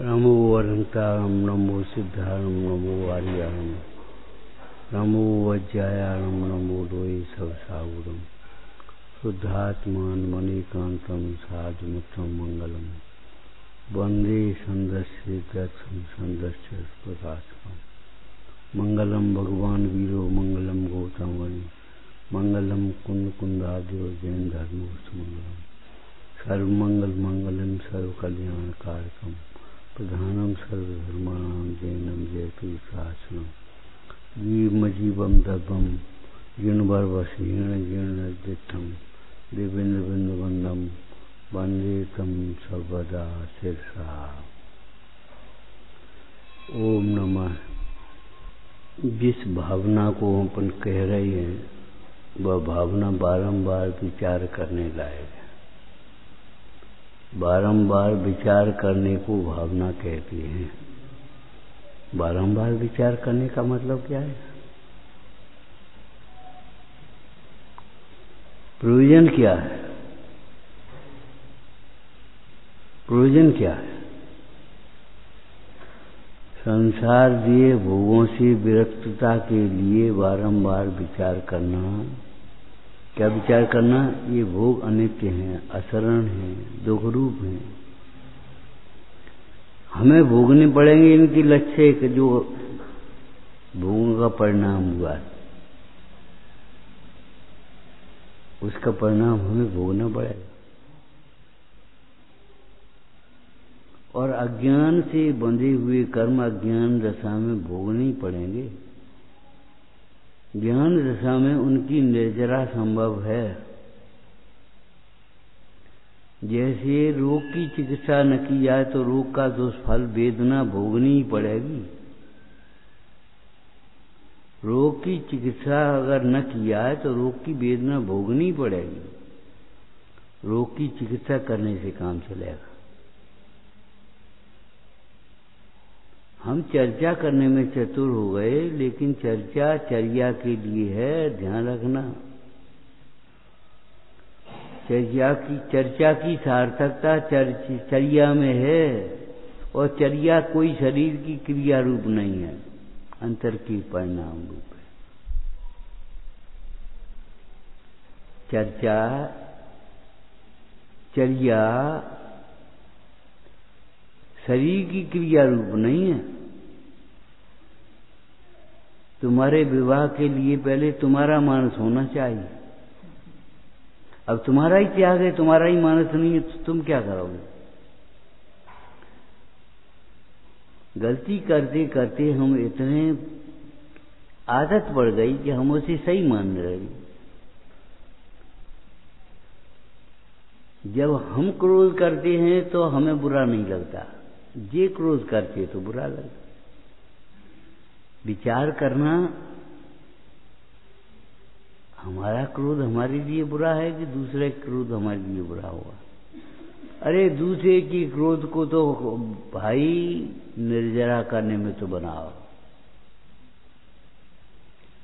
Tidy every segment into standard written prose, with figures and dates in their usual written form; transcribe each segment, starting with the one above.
नमो अनंतारम, नमो सिद्धारम, नमो आर्यारम, नमो वज्रायारम, नमो लोये सवसागुरम, शुद्धात्मान मणिकांतम साधुमुत्तम मंगलम, वंदे संदस्य दक्षम संदस्य प्रकाशकम, मंगलम भगवान वीरो, मंगलम गौतम वनि, मंगलम कुंद कुंदाद्यो जैन धर्मोस्त मंगलम, सर्वमंगल मंगलम सर्व कल्याण कारकम, प्रधानम सर्वधर्माणाम जैनम जयतु शासनम, जीवमजीवम दर्भम जीर्णवरवशीर्ण जीर्णदिठम, देवेंद्र बिंदुवंदम वंदे तम सर्वदा शिरसा। ओम नमः। जिस भावना को अपन कह रहे हैं वह भावना बारंबार विचार करने लायक है। बारंबार विचार करने को भावना कहते हैं। बारंबार विचार करने का मतलब क्या है? प्रयोजन क्या है? प्रयोजन क्या है? संसार दिए भोगों से विरक्तता के लिए बारंबार विचार करना। क्या विचार करना? ये भोग अनित्य हैं, असरण हैं, दुख रूप हैं, हमें भोगने पड़ेंगे। इनकी लक्ष्य कि जो भोगों का परिणाम हुआ उसका परिणाम हमें भोगना पड़ेगा। और अज्ञान से बंधे हुए कर्म अज्ञान दशा में भोगने ही पड़ेंगे। ज्ञान दशा में उनकी निर्जरा संभव है। जैसे रोग की चिकित्सा न की जाए तो रोग का दुष्फल वेदना भोगनी ही पड़ेगी। रोग की चिकित्सा अगर न की जाए तो रोग की वेदना भोगनी ही पड़ेगी। रोग की चिकित्सा करने से काम चलेगा। हम चर्चा करने में चतुर हो गए, लेकिन चर्चा चर्या के लिए है, ध्यान रखना। चर्चा की सार्थकता चर्या में है, और चर्या कोई शरीर की क्रिया रूप नहीं है, अंतर की परिणाम रूप है। चर्या शरीर की क्रिया रूप नहीं है। तुम्हारे विवाह के लिए पहले तुम्हारा मानस होना चाहिए। अब तुम्हारा ही त्याग है, तुम्हारा ही मानस नहीं है, तो तुम क्या करोगे? गलती करते करते हम इतने आदत पड़ गई कि हम उसे सही मान रहे। जब हम क्रोध करते हैं तो हमें बुरा नहीं लगता, जे क्रोध करते तो बुरा लगता। विचार करना, हमारा क्रोध हमारे लिए बुरा है कि दूसरे क्रोध हमारे लिए बुरा होगा? अरे दूसरे की क्रोध को तो भाई निर्जरा करने में तो बनाओ।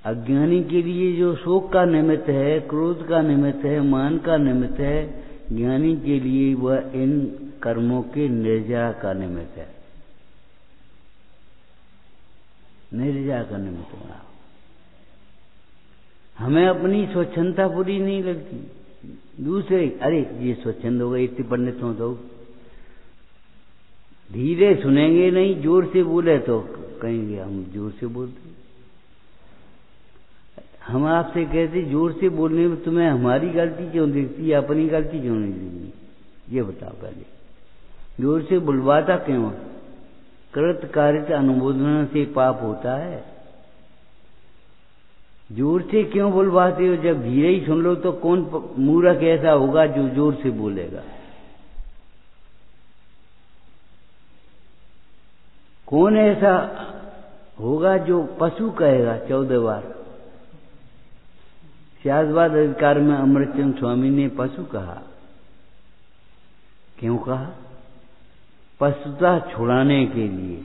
अज्ञानी के लिए जो शोक का निमित्त है, क्रोध का निमित्त है, मान का निमित्त है, ज्ञानी के लिए वह इन कर्मों के निर्जरा का निमित्त है। निर्जरा का निमित्त बनाओ। हमें अपनी स्वच्छंदता पूरी नहीं लगती। दूसरे अरे ये स्वच्छंद हो गए, इतने पंडित हो तो धीरे सुनेंगे नहीं, जोर से बोले तो कहेंगे हम जोर से बोलते। हम आपसे कहते जोर से बोलने में तुम्हें हमारी गलती क्यों दिखती है, अपनी गलती क्यों नहीं दिखती? ये बताओ पहले। जोर से बुलवाता क्यों? कृत कारित अनुमोदन से पाप होता है। जोर से क्यों बुलवाते हो? जब धीरे ही सुन लो तो कौन मूर्ख ऐसा होगा जो जोर से बोलेगा? कौन ऐसा होगा जो पशु कहेगा 14 बार? शास्त्रवाद अधिकार में अमृतचंद स्वामी ने पशु कहा। क्यों कहा? पशुता छुड़ाने के लिए।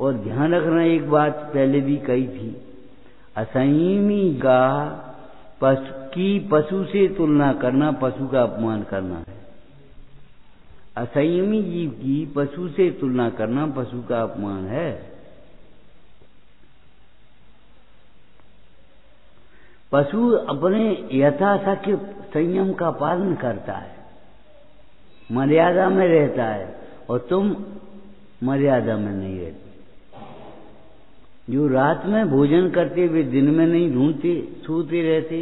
और ध्यान रखना, एक बात पहले भी कही थी, असंयमी का पशु से तुलना करना पशु का अपमान करना है। असंयमी जीव की पशु से तुलना करना पशु का अपमान है। पशु अपने यथाशक्य संयम का पालन करता है, मर्यादा में रहता है, और तुम मर्यादा में नहीं रहते। जो रात में भोजन करते हुए दिन में नहीं ढूंढते, सोते रहते,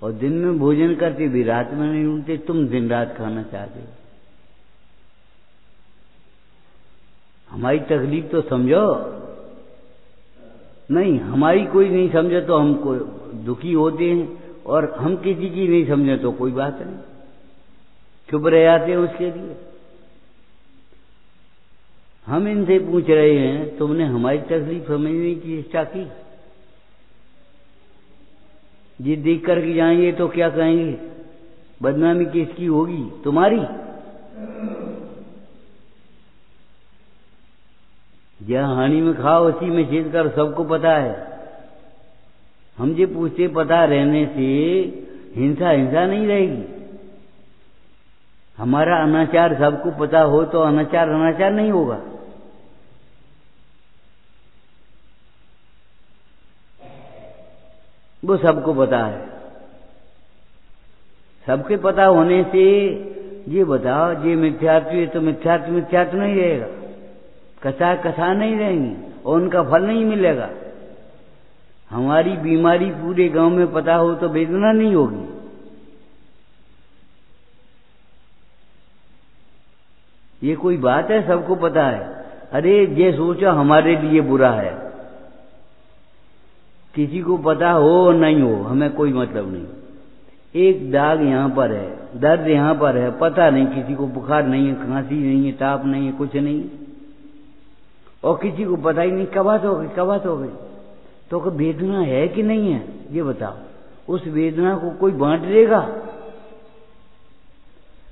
और दिन में भोजन करते भी रात में नहीं ढूंढते, तुम दिन रात खाना चाहते हो। हमारी तकलीफ तो समझो। नहीं, हमारी कोई नहीं समझे तो हम दुखी होते हैं, और हम किसी की नहीं समझे तो कोई बात नहीं, चुप रह जाते हैं उसके लिए। हम इनसे पूछ रहे हैं, तुमने हमारी तकलीफ समझने की चेष्टा की? ये देख करके जाएंगे तो क्या कहेंगे? बदनामी किसकी होगी? तुम्हारी। जहाँ हानि में खाओ उसी में छेद कर, सबको पता है। हम जे पूछते पता रहने से हिंसा नहीं रहेगी। हमारा अनाचार सबको पता हो तो अनाचार नहीं होगा। वो सबको पता है। सबके पता होने से ये बताओ, ये मिथ्यात्व है तो मिथ्यात्व नहीं रहेगा, कथा नहीं रहेंगी, और उनका फल नहीं मिलेगा। हमारी बीमारी पूरे गांव में पता हो तो वेदना नहीं होगी। ये कोई बात है? सबको पता है। अरे ये सोचो हमारे लिए बुरा है, किसी को पता हो नहीं हो, हमें कोई मतलब नहीं। एक दाग यहाँ पर है, दर्द यहाँ पर है, पता नहीं, किसी को बुखार नहीं है, खांसी नहीं है, ताप नहीं है, कुछ नहीं, और किसी को पता ही नहीं कब हो गई। तो वेदना है कि नहीं है ये बताओ। उस वेदना को कोई बांट देगा?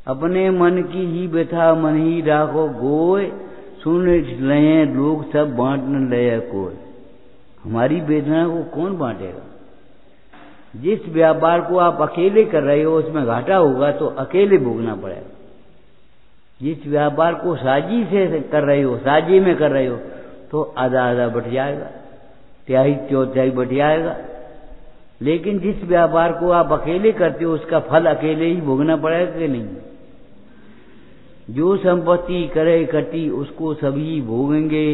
अपने मन की ही व्यथा मन ही राखो गोय, सुन ले लोग सब बांट न ले कोई। हमारी वेदना को कौन बांटेगा? जिस व्यापार को आप अकेले कर रहे हो उसमें घाटा होगा तो अकेले भोगना पड़ेगा। जिस व्यापार को साझी से कर रहे हो, साझी में कर रहे हो, तो आधा बट जाएगा, तिहाई चौथाई बट जाएगा। लेकिन जिस व्यापार को आप अकेले करते हो उसका फल अकेले ही भोगना पड़ेगा कि नहीं? जो संपत्ति करे इकट्ठी उसको सभी भोगेंगे,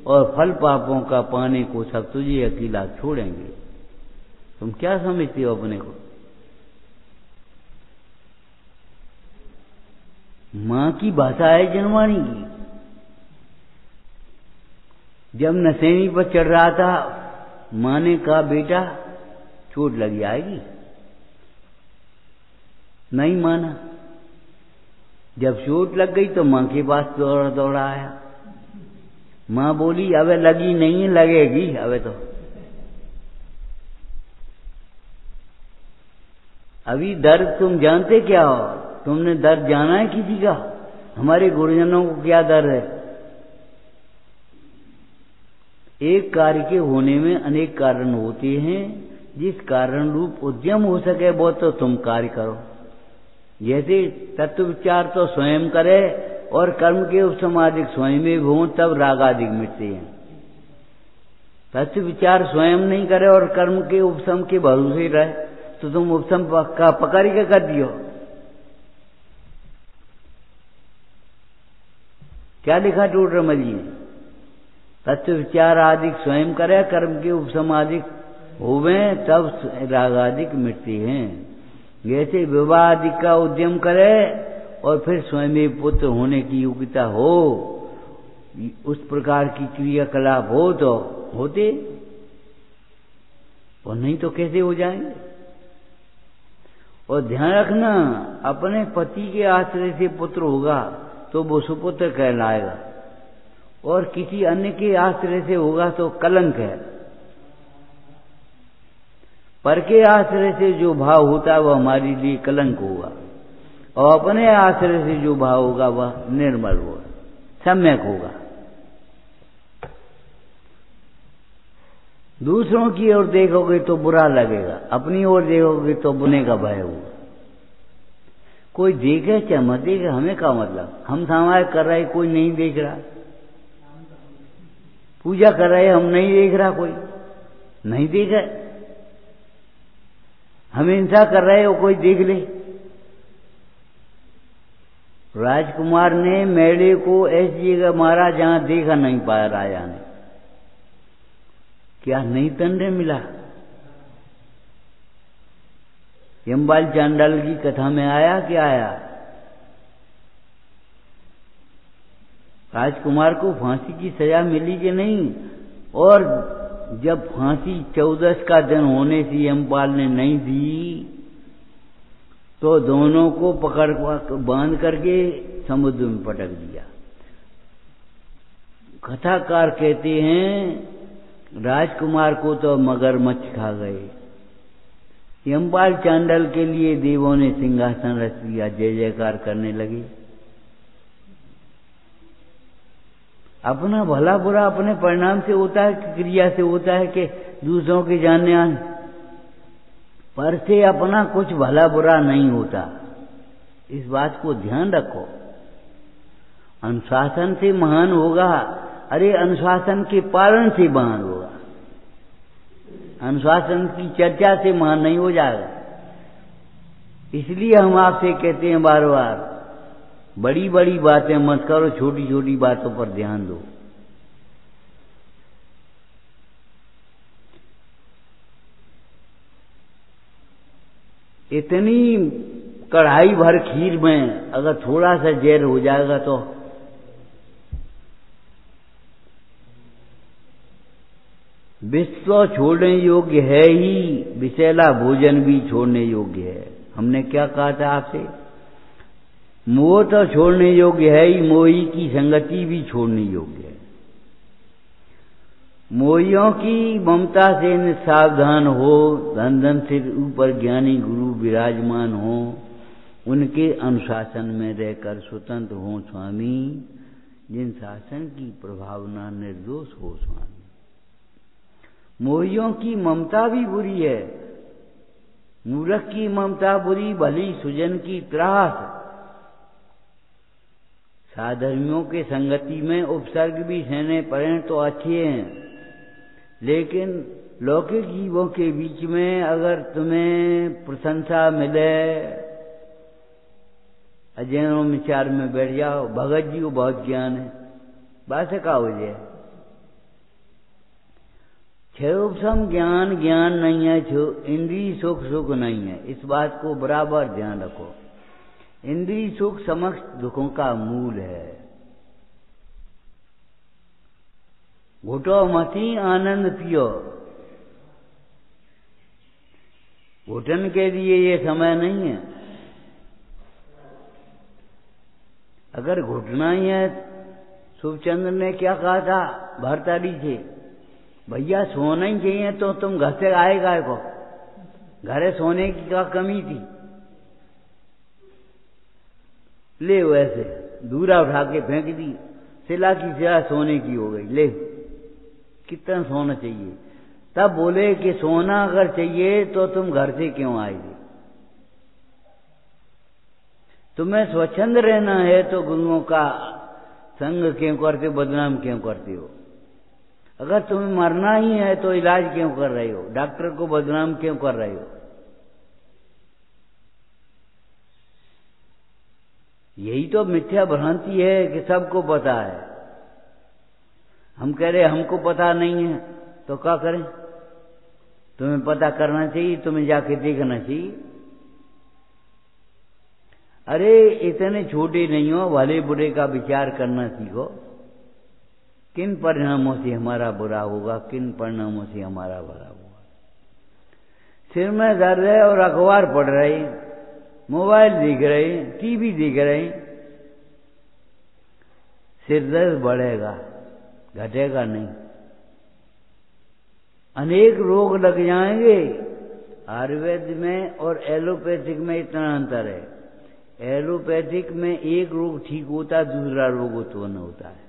और फल पापों का पाने को सब तुझे अकेला छोड़ेंगे। तुम क्या समझते हो अपने को? मां की भाषा है जनवाणी की। जब नशेनी पर चढ़ रहा था, मां ने कहा बेटा चोट लग जाएगी, नहीं माना। जब चोट लग गई तो मां के पास दौड़ा आया। मां बोली अबे लगी नहीं है, लगेगी अबे तो। अभी दर्द तुम जानते क्या हो? तुमने दर्द जाना है किसी का? हमारे गुरुजनों को क्या दर्द है? एक कार्य के होने में अनेक कारण होते हैं। जिस कारण रूप उद्यम हो सके वो तो तुम कार्य करो। जैसे तत्व विचार तो स्वयं करे, और कर्म के उपसमादिक स्वयं में हो, तब राग आदि मिटते हैं। तत्व विचार स्वयं नहीं करे और कर्म के उपसम के भरोसे रहे तो तुम उपसम का पकड़ के कर दियो। क्या लिखा टूट रमल जी ने? तत्व विचार आदि स्वयं करे, कर्म के उपसमादिक होवे, तब राग आदि मिटते हैं। जैसे विवाह आदि का उद्यम करे और फिर स्वयं पुत्र होने की योग्यता हो, उस प्रकार की क्रियाकलाप हो तो होते, और नहीं तो कैसे हो जाएंगे? और ध्यान रखना, अपने पति के आश्रय से पुत्र होगा तो वो सुपुत्र कहलाएगा, और किसी अन्य के आश्रय से होगा तो कलंक है। पर के आश्रय से जो भाव होता है वह हमारे लिए कलंक होगा, और अपने आश्रय से जो भाव होगा वह निर्मल होगा, सम्यक होगा। दूसरों की ओर देखोगे तो बुरा लगेगा, अपनी ओर देखोगे तो बुने का भय होगा। कोई देखे चाहे मत देखे, हमें क्या मतलब। हम समाज कर रहे, कोई नहीं देख रहा। पूजा कर रहे, हम नहीं देख रहा, कोई नहीं देख रहा। हम हिंसा कर रहे हो, कोई देख ले। राजकुमार ने मेढ़े को ऐसी जगह मारा जहां देखा नहीं पाया राजा ने। क्या नहीं दंड मिला? यमपाल चांडाल की कथा में आया क्या आया? राजकुमार को फांसी की सजा मिली कि नहीं? और जब फांसी 14 का दिन होने से यमपाल ने नहीं दी तो दोनों को पकड़ बांध करके समुद्र में पटक दिया। कथाकार कहते हैं राजकुमार को तो मगरमच्छ खा गए। यमपाल चांडाल के लिए देवों ने सिंहासन रच दिया, जय जयकार करने लगे। अपना भला बुरा अपने परिणाम से होता है कि क्रिया से होता है कि दूसरों के जानने आने पर से अपना कुछ भला बुरा नहीं होता। इस बात को ध्यान रखो। अनुशासन से महान होगा, अरे अनुशासन के पालन से महान होगा। अनुशासन की चर्चा से महान नहीं हो जाएगा। इसलिए हम आपसे कहते हैं बार बार, बड़ी बड़ी बातें मत करो, छोटी छोटी बातों पर ध्यान दो। इतनी कढ़ाई भर खीर में अगर थोड़ा सा जहर हो जाएगा तो विश्व छोड़ने योग्य है ही, विषैला भोजन भी छोड़ने योग्य है। हमने क्या कहा था आपसे? मोह तो छोड़ने योग्य है ही, मोही की संगति भी छोड़ने योग्य है। मोहियों की ममता से सावधान हो, धन धन सिर ऊपर ज्ञानी गुरु विराजमान हो, उनके अनुशासन में रहकर स्वतंत्र हो स्वामी, जिन शासन की प्रभावना निर्दोष हो स्वामी। मोहियों की ममता भी बुरी है, मूर्ख की ममता बुरी, भली सुजन की त्रास। साधर्मियों के संगति में उपसर्ग भी सहने पड़े तो अच्छे हैं, लेकिन लौकिक जीवों के बीच में अगर तुम्हें प्रशंसा मिले, अजैनों में चार में बैठ जाओ, भगत जी को बहुत ज्ञान है, बात का हो जाए। क्षयोपम ज्ञान ज्ञान नहीं है, इंद्रिय सुख सुख नहीं है। इस बात को बराबर ध्यान रखो। इंद्रिय सुख समस्त दुखों का मूल है। घुटो मती आनंद पियो। घुटन के लिए ये समय नहीं है। अगर घुटना ही है, शुभचंद्र ने क्या कहा था भरतारी से, भैया सोना ही चाहिए तो तुम घर से आए गाय को, घरे सोने की क्या कमी थी? ले वैसे दूरा उठा के फेंक दी, सिला की सिला सोने की हो गई। ले कितना सोना चाहिए? तब बोले कि सोना अगर चाहिए तो तुम घर से क्यों आएगी? तुम्हें स्वच्छंद रहना है तो गुरुओं का संग क्यों करते हो, बदनाम क्यों करते हो? अगर तुम्हें मरना ही है तो इलाज क्यों कर रहे हो? डॉक्टर को बदनाम क्यों कर रहे हो? यही तो मिथ्या भ्रांति है कि सबको पता है। हम कह रहे हमको पता नहीं है तो क्या करें? तुम्हें पता करना चाहिए, तुम्हें जाके देखना चाहिए। अरे इतने छोटे नहीं हो, भले बुरे का विचार करना सीखो। किन परिणामों से हमारा बुरा होगा, किन परिणामों से हमारा भला होगा। सिर में दर्द है और अखबार पढ़ रहे, मोबाइल देख रहे, टीवी देख रहे, सिर दर्द बढ़ेगा, घटेगा नहीं। अनेक रोग लग जाएंगे। आयुर्वेद में और एलोपैथिक में इतना अंतर है। एलोपैथिक में एक रोग ठीक होता है, दूसरा रोग उत्पन्न होता है।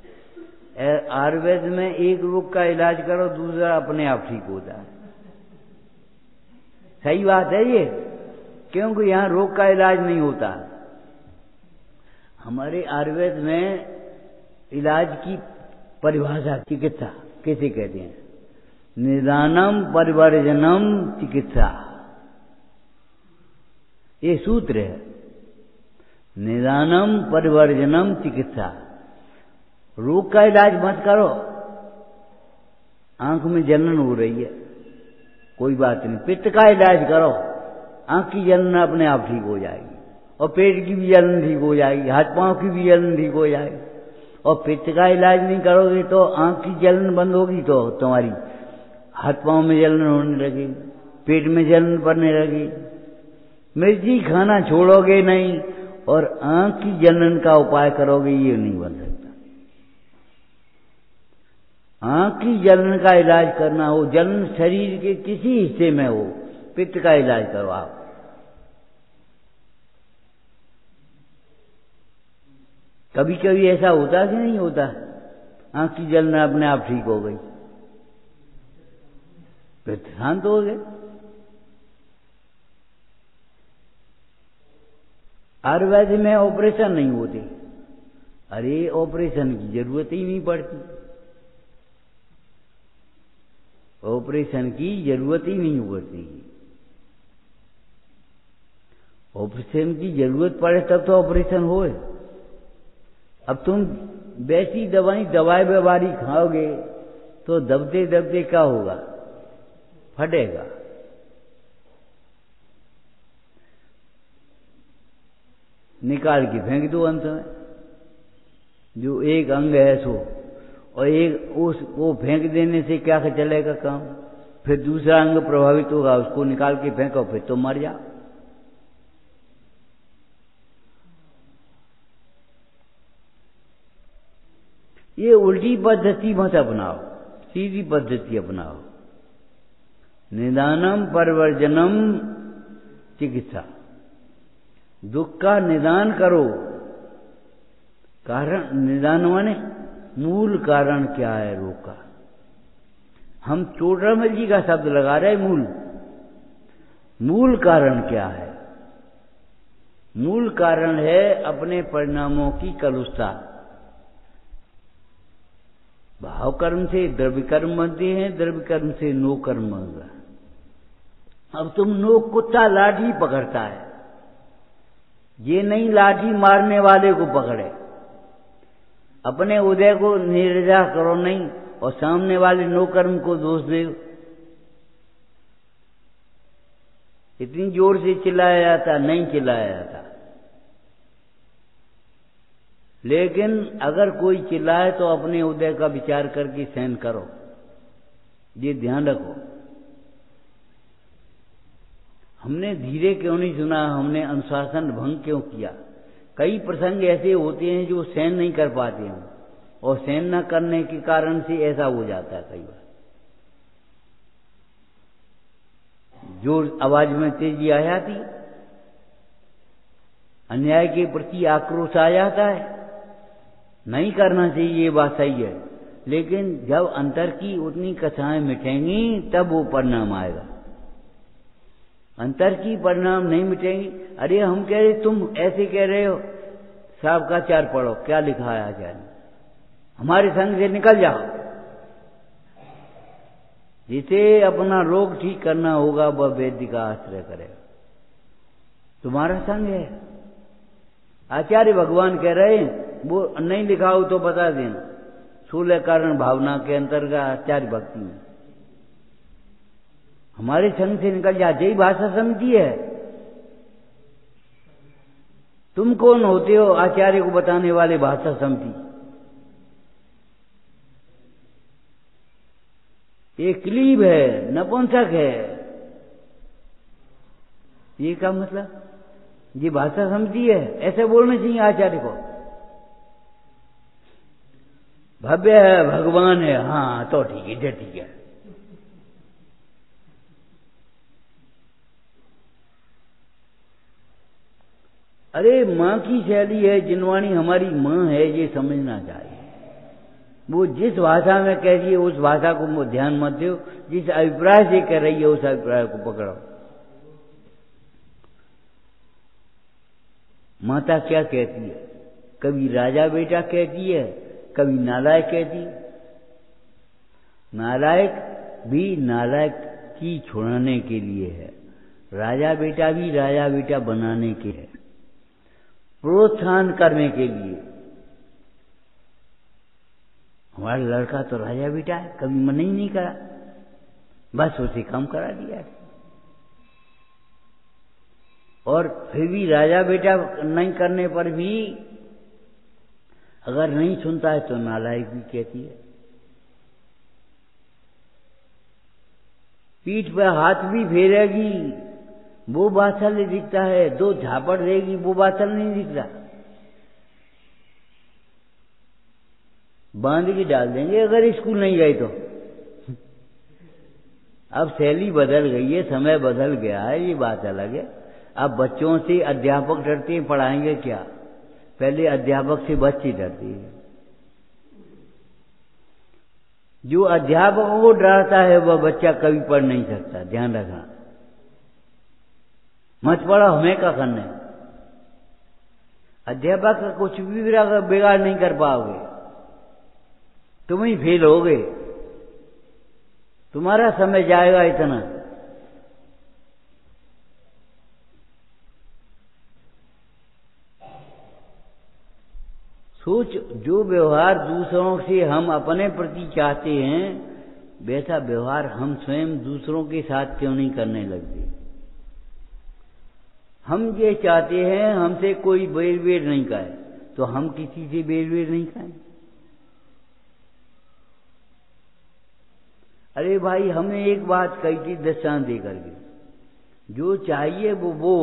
आयुर्वेद में एक रोग का इलाज करो, दूसरा अपने आप ठीक होता है। सही बात है ये, क्योंकि यहां रोग का इलाज नहीं होता। हमारे आयुर्वेद में इलाज की परिभाषा चिकित्सा कैसे कहते हैं? निदानम परिवर्जनम चिकित्सा, ये सूत्र है। निदानम परिवर्जनम चिकित्सा। रोग का इलाज मत करो। आंख में जलन हो रही है, कोई बात नहीं, पित्त का इलाज करो, आंख की जलन अपने आप ठीक हो जाएगी, और पेट की भी जलन ठीक हो जाएगी, हाथ पांव की भी जलन ठीक हो जाएगी। और पित्त का इलाज नहीं करोगे तो आंख की जलन बंद होगी तो तुम्हारी हाथ पांव में जलन होने लगेगी, पेट में जलन पड़ने लगेगी। मिर्ची खाना छोड़ोगे नहीं और आंख की जलन का उपाय करोगे, ये नहीं बन सकता। आंख की जलन का इलाज करना हो, जलन शरीर के किसी हिस्से में हो, पित्त का इलाज करो आप। कभी कभी ऐसा होता कि नहीं होता, आंख की जलन अपने आप ठीक हो गई, पित्त शांत हो गए। आयुर्वेद में ऑपरेशन नहीं होते। अरे ऑपरेशन की जरूरत ही नहीं पड़ती, ऑपरेशन की जरूरत ही नहीं पड़ती। ऑपरेशन की जरूरत पड़े तब तो ऑपरेशन होए। अब तुम वैसी दवाई व्यवहारी खाओगे तो दबते दबते क्या होगा? फटेगा। निकाल के फेंक दो अंत में, जो एक अंग है सो, और एक वो फेंक देने से क्या चलेगा काम? फिर दूसरा अंग प्रभावित होगा, उसको निकाल के फेंको, फिर तो मर जाओ। ये उल्टी पद्धति मत अपनाओ, सीधी पद्धति अपनाओ। निदानम परिवर्जनम चिकित्सा। दुख का निदान करो। कारण निदान माने मूल कारण क्या है रोग का? हम चोटरामल जी का शब्द लगा रहे, मूल कारण क्या है? मूल कारण है अपने परिणामों की कलुषता। भाव कर्म से द्रव्य कर्म बनते हैं, द्रव्य कर्म से नो कर्म बनता है। अब तुम नो कुत्ता लाठी पकड़ता है, ये नहीं लाठी मारने वाले को पकड़े। अपने उदय को निर्जा करो नहीं और सामने वाले नो कर्म को दोष दे। इतनी जोर से चिल्लाया जाता नहीं, चिल्लाया जाता। लेकिन अगर कोई चिल्लाए तो अपने उदय का विचार करके सहन करो, ये ध्यान रखो। हमने धीरे क्यों नहीं सुना, हमने अनुशासन भंग क्यों किया? कई प्रसंग ऐसे होते हैं जो सहन नहीं कर पाते हैं, और सहन न करने के कारण से ऐसा हो जाता है। कई बार जोर आवाज में तेजी आ जाती, अन्याय के प्रति आक्रोश आ जाता है। नहीं करना चाहिए, ये बात सही है, लेकिन जब अंतर की उतनी कथाएं मिटेंगी तब वो परिणाम आएगा। अंतर की परिणाम नहीं मिटेंगी। अरे हम कह रहे, तुम ऐसे कह रहे हो, साहब का चार पढ़ो, क्या लिखा है आचार्य, हमारे संग से निकल जाओ। जिसे अपना रोग ठीक करना होगा वह वैद्य का आश्रय करेगा। तुम्हारा संग है। आचार्य भगवान कह रहे हैं, वो नहीं लिखा हो तो बता देना। 16 कारण भावना के अंतर्गत आचार्य भक्ति में हमारे संग से निकल जा। यही भाषा समिति है। तुम कौन होते हो आचार्य को बताने वाले भाषा समिति? ये क्लीब है, नपुंसक है। ये क्या मतलब? ये भाषा समिति है, ऐसे बोलना चाहिए आचार्य को। भव्य है, भगवान है, हाँ तो ठीक है, ठीक है। अरे माँ की शैली है, जिनवाणी हमारी माँ है, ये समझना चाहिए। वो जिस भाषा में कह रही है उस भाषा को ध्यान मत दो, जिस अभिप्राय से कह रही है उस अभिप्राय को पकड़ो। माता क्या कहती है, कभी राजा बेटा कहती है, कभी नालायक कहती है। नालायक भी नालायक की छुड़ाने के लिए है, राजा बेटा भी राजा बेटा बनाने के है, प्रोत्साहन करने के लिए। हमारा लड़का तो राजा बेटा है, कभी मन ही नहीं करा, बस उसे कम करा दिया। और फिर भी राजा बेटा नहीं करने पर भी अगर नहीं सुनता है तो नालायक भी कहती है। पीठ पर हाथ भी फेरेगी वो वात्सल्य दिखता है, दो झापड़ देगी वो वात्सल्य नहीं दिखता। बांध के डाल देंगे अगर स्कूल नहीं गए तो। अब शैली बदल गई है, समय बदल गया है, ये बात अलग है। अब बच्चों से अध्यापक डरते हैं, पढ़ाएंगे क्या? पहले अध्यापक से बच्चे डरते हैं। जो अध्यापक को डरता है वह बच्चा कभी पढ़ नहीं सकता, ध्यान रखना। मत पढ़ो, हमें क्या करना है। अध्यापक का कुछ भी बिगाड़ नहीं कर पाओगे, तुम ही फेल होगे, तुम्हारा समय जाएगा इतना। सोच, जो व्यवहार दूसरों से हम अपने प्रति चाहते हैं वैसा व्यवहार हम स्वयं दूसरों के साथ क्यों नहीं करने लगते। हम ये चाहते हैं हमसे कोई बैर वेर नहीं खाए, तो हम किसी से बैर वेर नहीं खाएं। अरे भाई, हमने एक बात कही थी दृष्टांत दे करके, जो चाहिए वो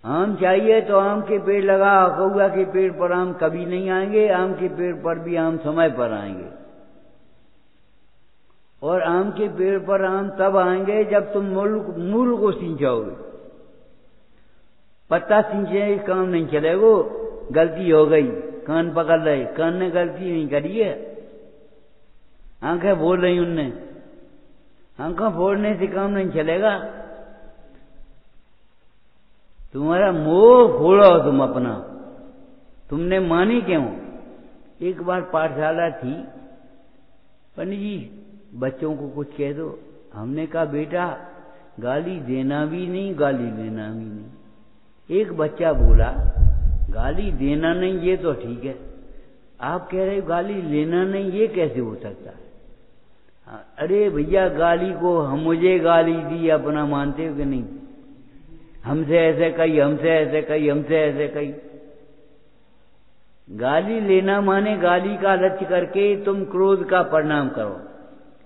आम चाहिए तो आम के पेड़ लगा, कौआ के पेड़ पर आम कभी नहीं आएंगे, आम के पेड़ पर भी आम समय पर आएंगे। और आम के पेड़ पर आम तब आएंगे जब तुम मूल को सिंचाओगे। पत्ता सिंचने का काम नहीं चलेगा, गलती हो गई, कान पकड़ रहे, कान ने गलती नहीं करी है, आंखें फोड़ रही उनने, आंखें फोड़ने से काम नहीं चलेगा। तुम्हारा मोह फोड़ो तुम अपना, तुमने मानी क्यों? एक बार पाठशाला थी, पंडित जी बच्चों को कुछ कह दो। हमने कहा बेटा गाली देना भी नहीं, गाली लेना भी नहीं। एक बच्चा बोला गाली देना नहीं, ये तो ठीक है, आप कह रहे हो गाली लेना नहीं, ये कैसे हो सकता है? अरे भैया, गाली को हम मुझे गाली दी अपना मानते हो कि नहीं? हमसे ऐसे कही, हमसे ऐसे कही, हमसे ऐसे कही। गाली लेना माने गाली का लक्ष्य करके तुम क्रोध का परिणाम करो।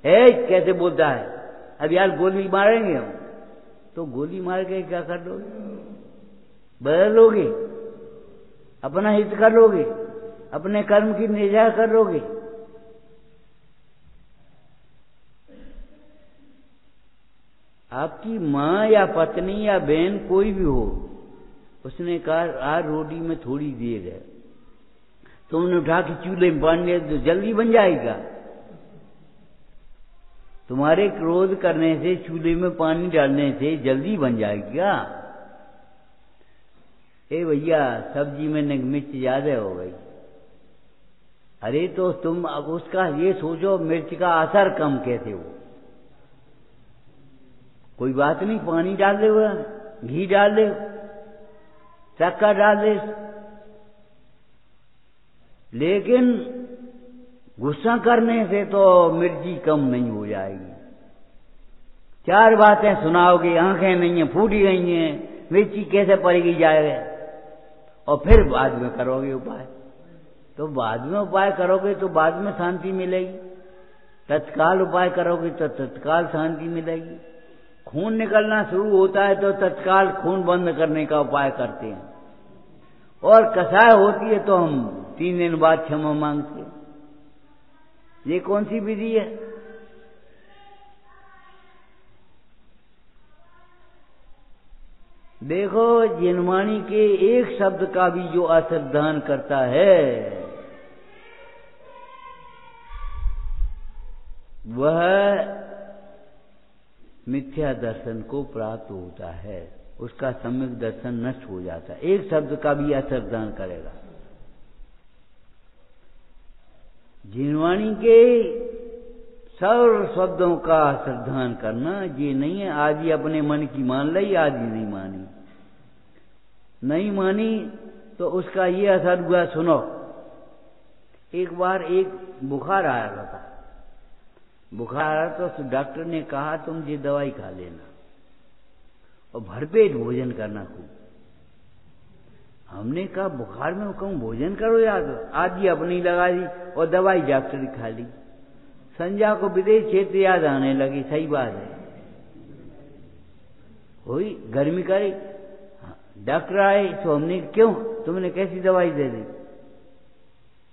कैसे बोलता है, अब यार गोली मारेंगे हम, तो गोली मार के क्या कर लोगे? बदल लोगे, अपना हित कर लोगे, अपने कर्म की निजा कर लोगे। आपकी माँ या पत्नी या बहन कोई भी हो, उसने कहा आज रोटी में थोड़ी देर है, तुमने उठा के चूल्हे में पानी दिया तो जल्दी बन जाएगा? तुम्हारे क्रोध करने से, चूल्हे में पानी डालने से जल्दी बन जाएगा? ए भैया, सब्जी में मिर्च ज्यादा हो गई, अरे तो तुम अब उसका ये सोचो मिर्च का असर कम कैसे हो। कोई बात नहीं, पानी डाल दे, घी डाल दे, शक्कर डाल दे, लेकिन गुस्सा करने से तो मिर्ची कम नहीं हो जाएगी। चार बातें सुनाओगे, आंखें नहीं है, फूटी गई हैं, मिर्ची कैसे पड़ेगी जाएगा, और फिर बाद में करोगे उपाय। तो बाद में उपाय करोगे तो बाद में शांति मिलेगी, तत्काल उपाय करोगे तो तत्काल शांति मिलेगी। खून निकलना शुरू होता है तो तत्काल खून बंद करने का उपाय करते हैं, और कसाय होती है तो हम 3 दिन बाद क्षमा मांगते हैं। ये कौन सी विधि है? देखो, जिनवाणी के एक शब्द का भी जो अश्रद्धान करता है वह मिथ्या दर्शन को प्राप्त होता है, उसका सम्यक दर्शन नष्ट हो जाता है। एक शब्द का भी असरदान करेगा। जिनवाणी के सर्व शब्दों का श्रद्धान करना ये नहीं है आदि अपने मन की मान ली, आदि नहीं मानी। नहीं मानी तो उसका ये असर हुआ। सुनो, एक बार एक बुखार आया था। बुखार आया तो डॉक्टर ने कहा तुम ये दवाई खा लेना और भरपेट भोजन करना खूब। हमने कहा बुखार में कहूं भोजन करो याद, आदि अपनी लगा दी और दवाई डॉक्टर की खा ली। संध्या को विदेश क्षेत्र याद आने लगी। सही बात है, हुई गर्मी करी, डॉक्टर आए तो हमने क्यों तुमने कैसी दवाई दे दी?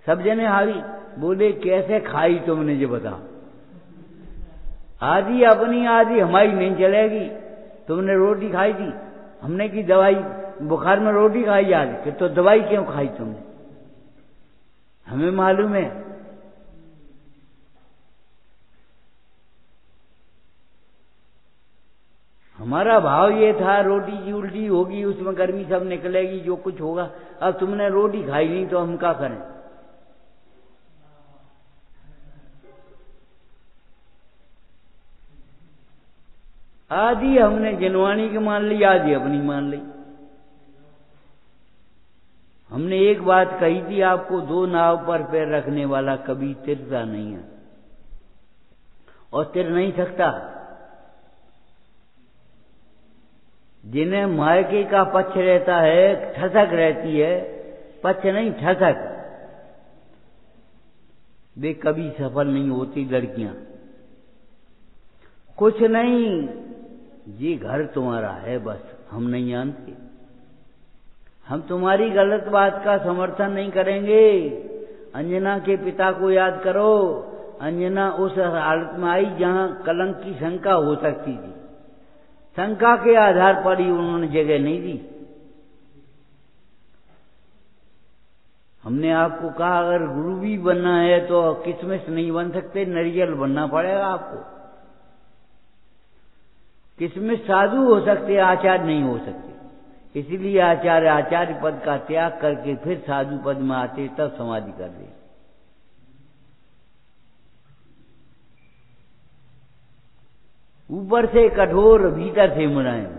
सब जने हावी बोले कैसे खाई तुमने ये बताओ। आदि अपनी आदि हमारी नहीं चलेगी। तुमने रोटी खाई थी, हमने की दवाई बुखार में रोटी खाई आज कि तो दवाई क्यों खाई तुमने? हमें मालूम है। हमारा भाव ये था रोटी की उल्टी होगी, उसमें गर्मी सब निकलेगी, जो कुछ होगा। अब तुमने रोटी खाई नहीं तो हम क्या करें? आदि हमने जिनवाणी की मान ली, आदि अपनी मान ली। हमने एक बात कही थी आपको, दो नाव पर पैर रखने वाला कभी तिरता नहीं है और तिर नहीं सकता। जिन्हें मायके का पक्ष रहता है, ठसक रहती है, पक्ष नहीं ठसक, वे कभी सफल नहीं होती लड़कियां। कुछ नहीं, ये घर तुम्हारा है बस, हम नहीं जानते। हम तुम्हारी गलत बात का समर्थन नहीं करेंगे। अंजना के पिता को याद करो। अंजना उस हालत में आई जहां कलंक की शंका हो सकती थी। शंका के आधार पर ही उन्होंने जगह नहीं दी। हमने आपको कहा अगर गुरु भी बनना है तो किशमिश नहीं बन सकते, नारियल बनना पड़ेगा आपको। किशमिश साधु हो सकते, आचार्य नहीं हो सकते। इसीलिए आचार्य पद का त्याग करके फिर साधु पद में आते, तब समाधि कर दे। ऊपर से कठोर, भीतर से मुलायम।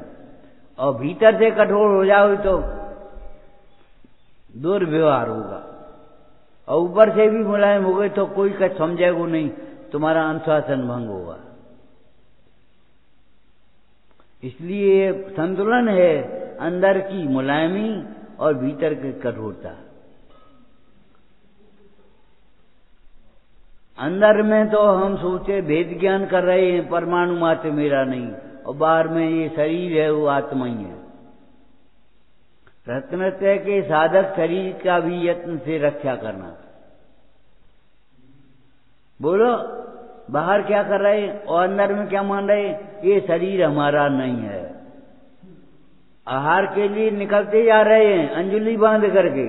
और भीतर से कठोर हो जाओ तो दुर्व्यवहार होगा, और ऊपर से भी मुलायम हो गए तो कोई कुछ समझेगा नहीं, तुम्हारा अनुशासन भंग होगा। इसलिए संतुलन है अंदर की मुलायमी और भीतर की कठोरता। अंदर में तो हम सोचे भेद ज्ञान कर रहे हैं, परमाणु मात्र मेरा नहीं, और बाहर में ये शरीर है वो आत्मा ही है। रत्नत्रय के साधक शरीर का भी यत्न से रक्षा करना। बोलो बाहर क्या कर रहे हैं और अंदर में क्या मान रहे हैं? ये शरीर हमारा नहीं है। आहार के लिए निकलते जा रहे हैं अंजलि बांध करके,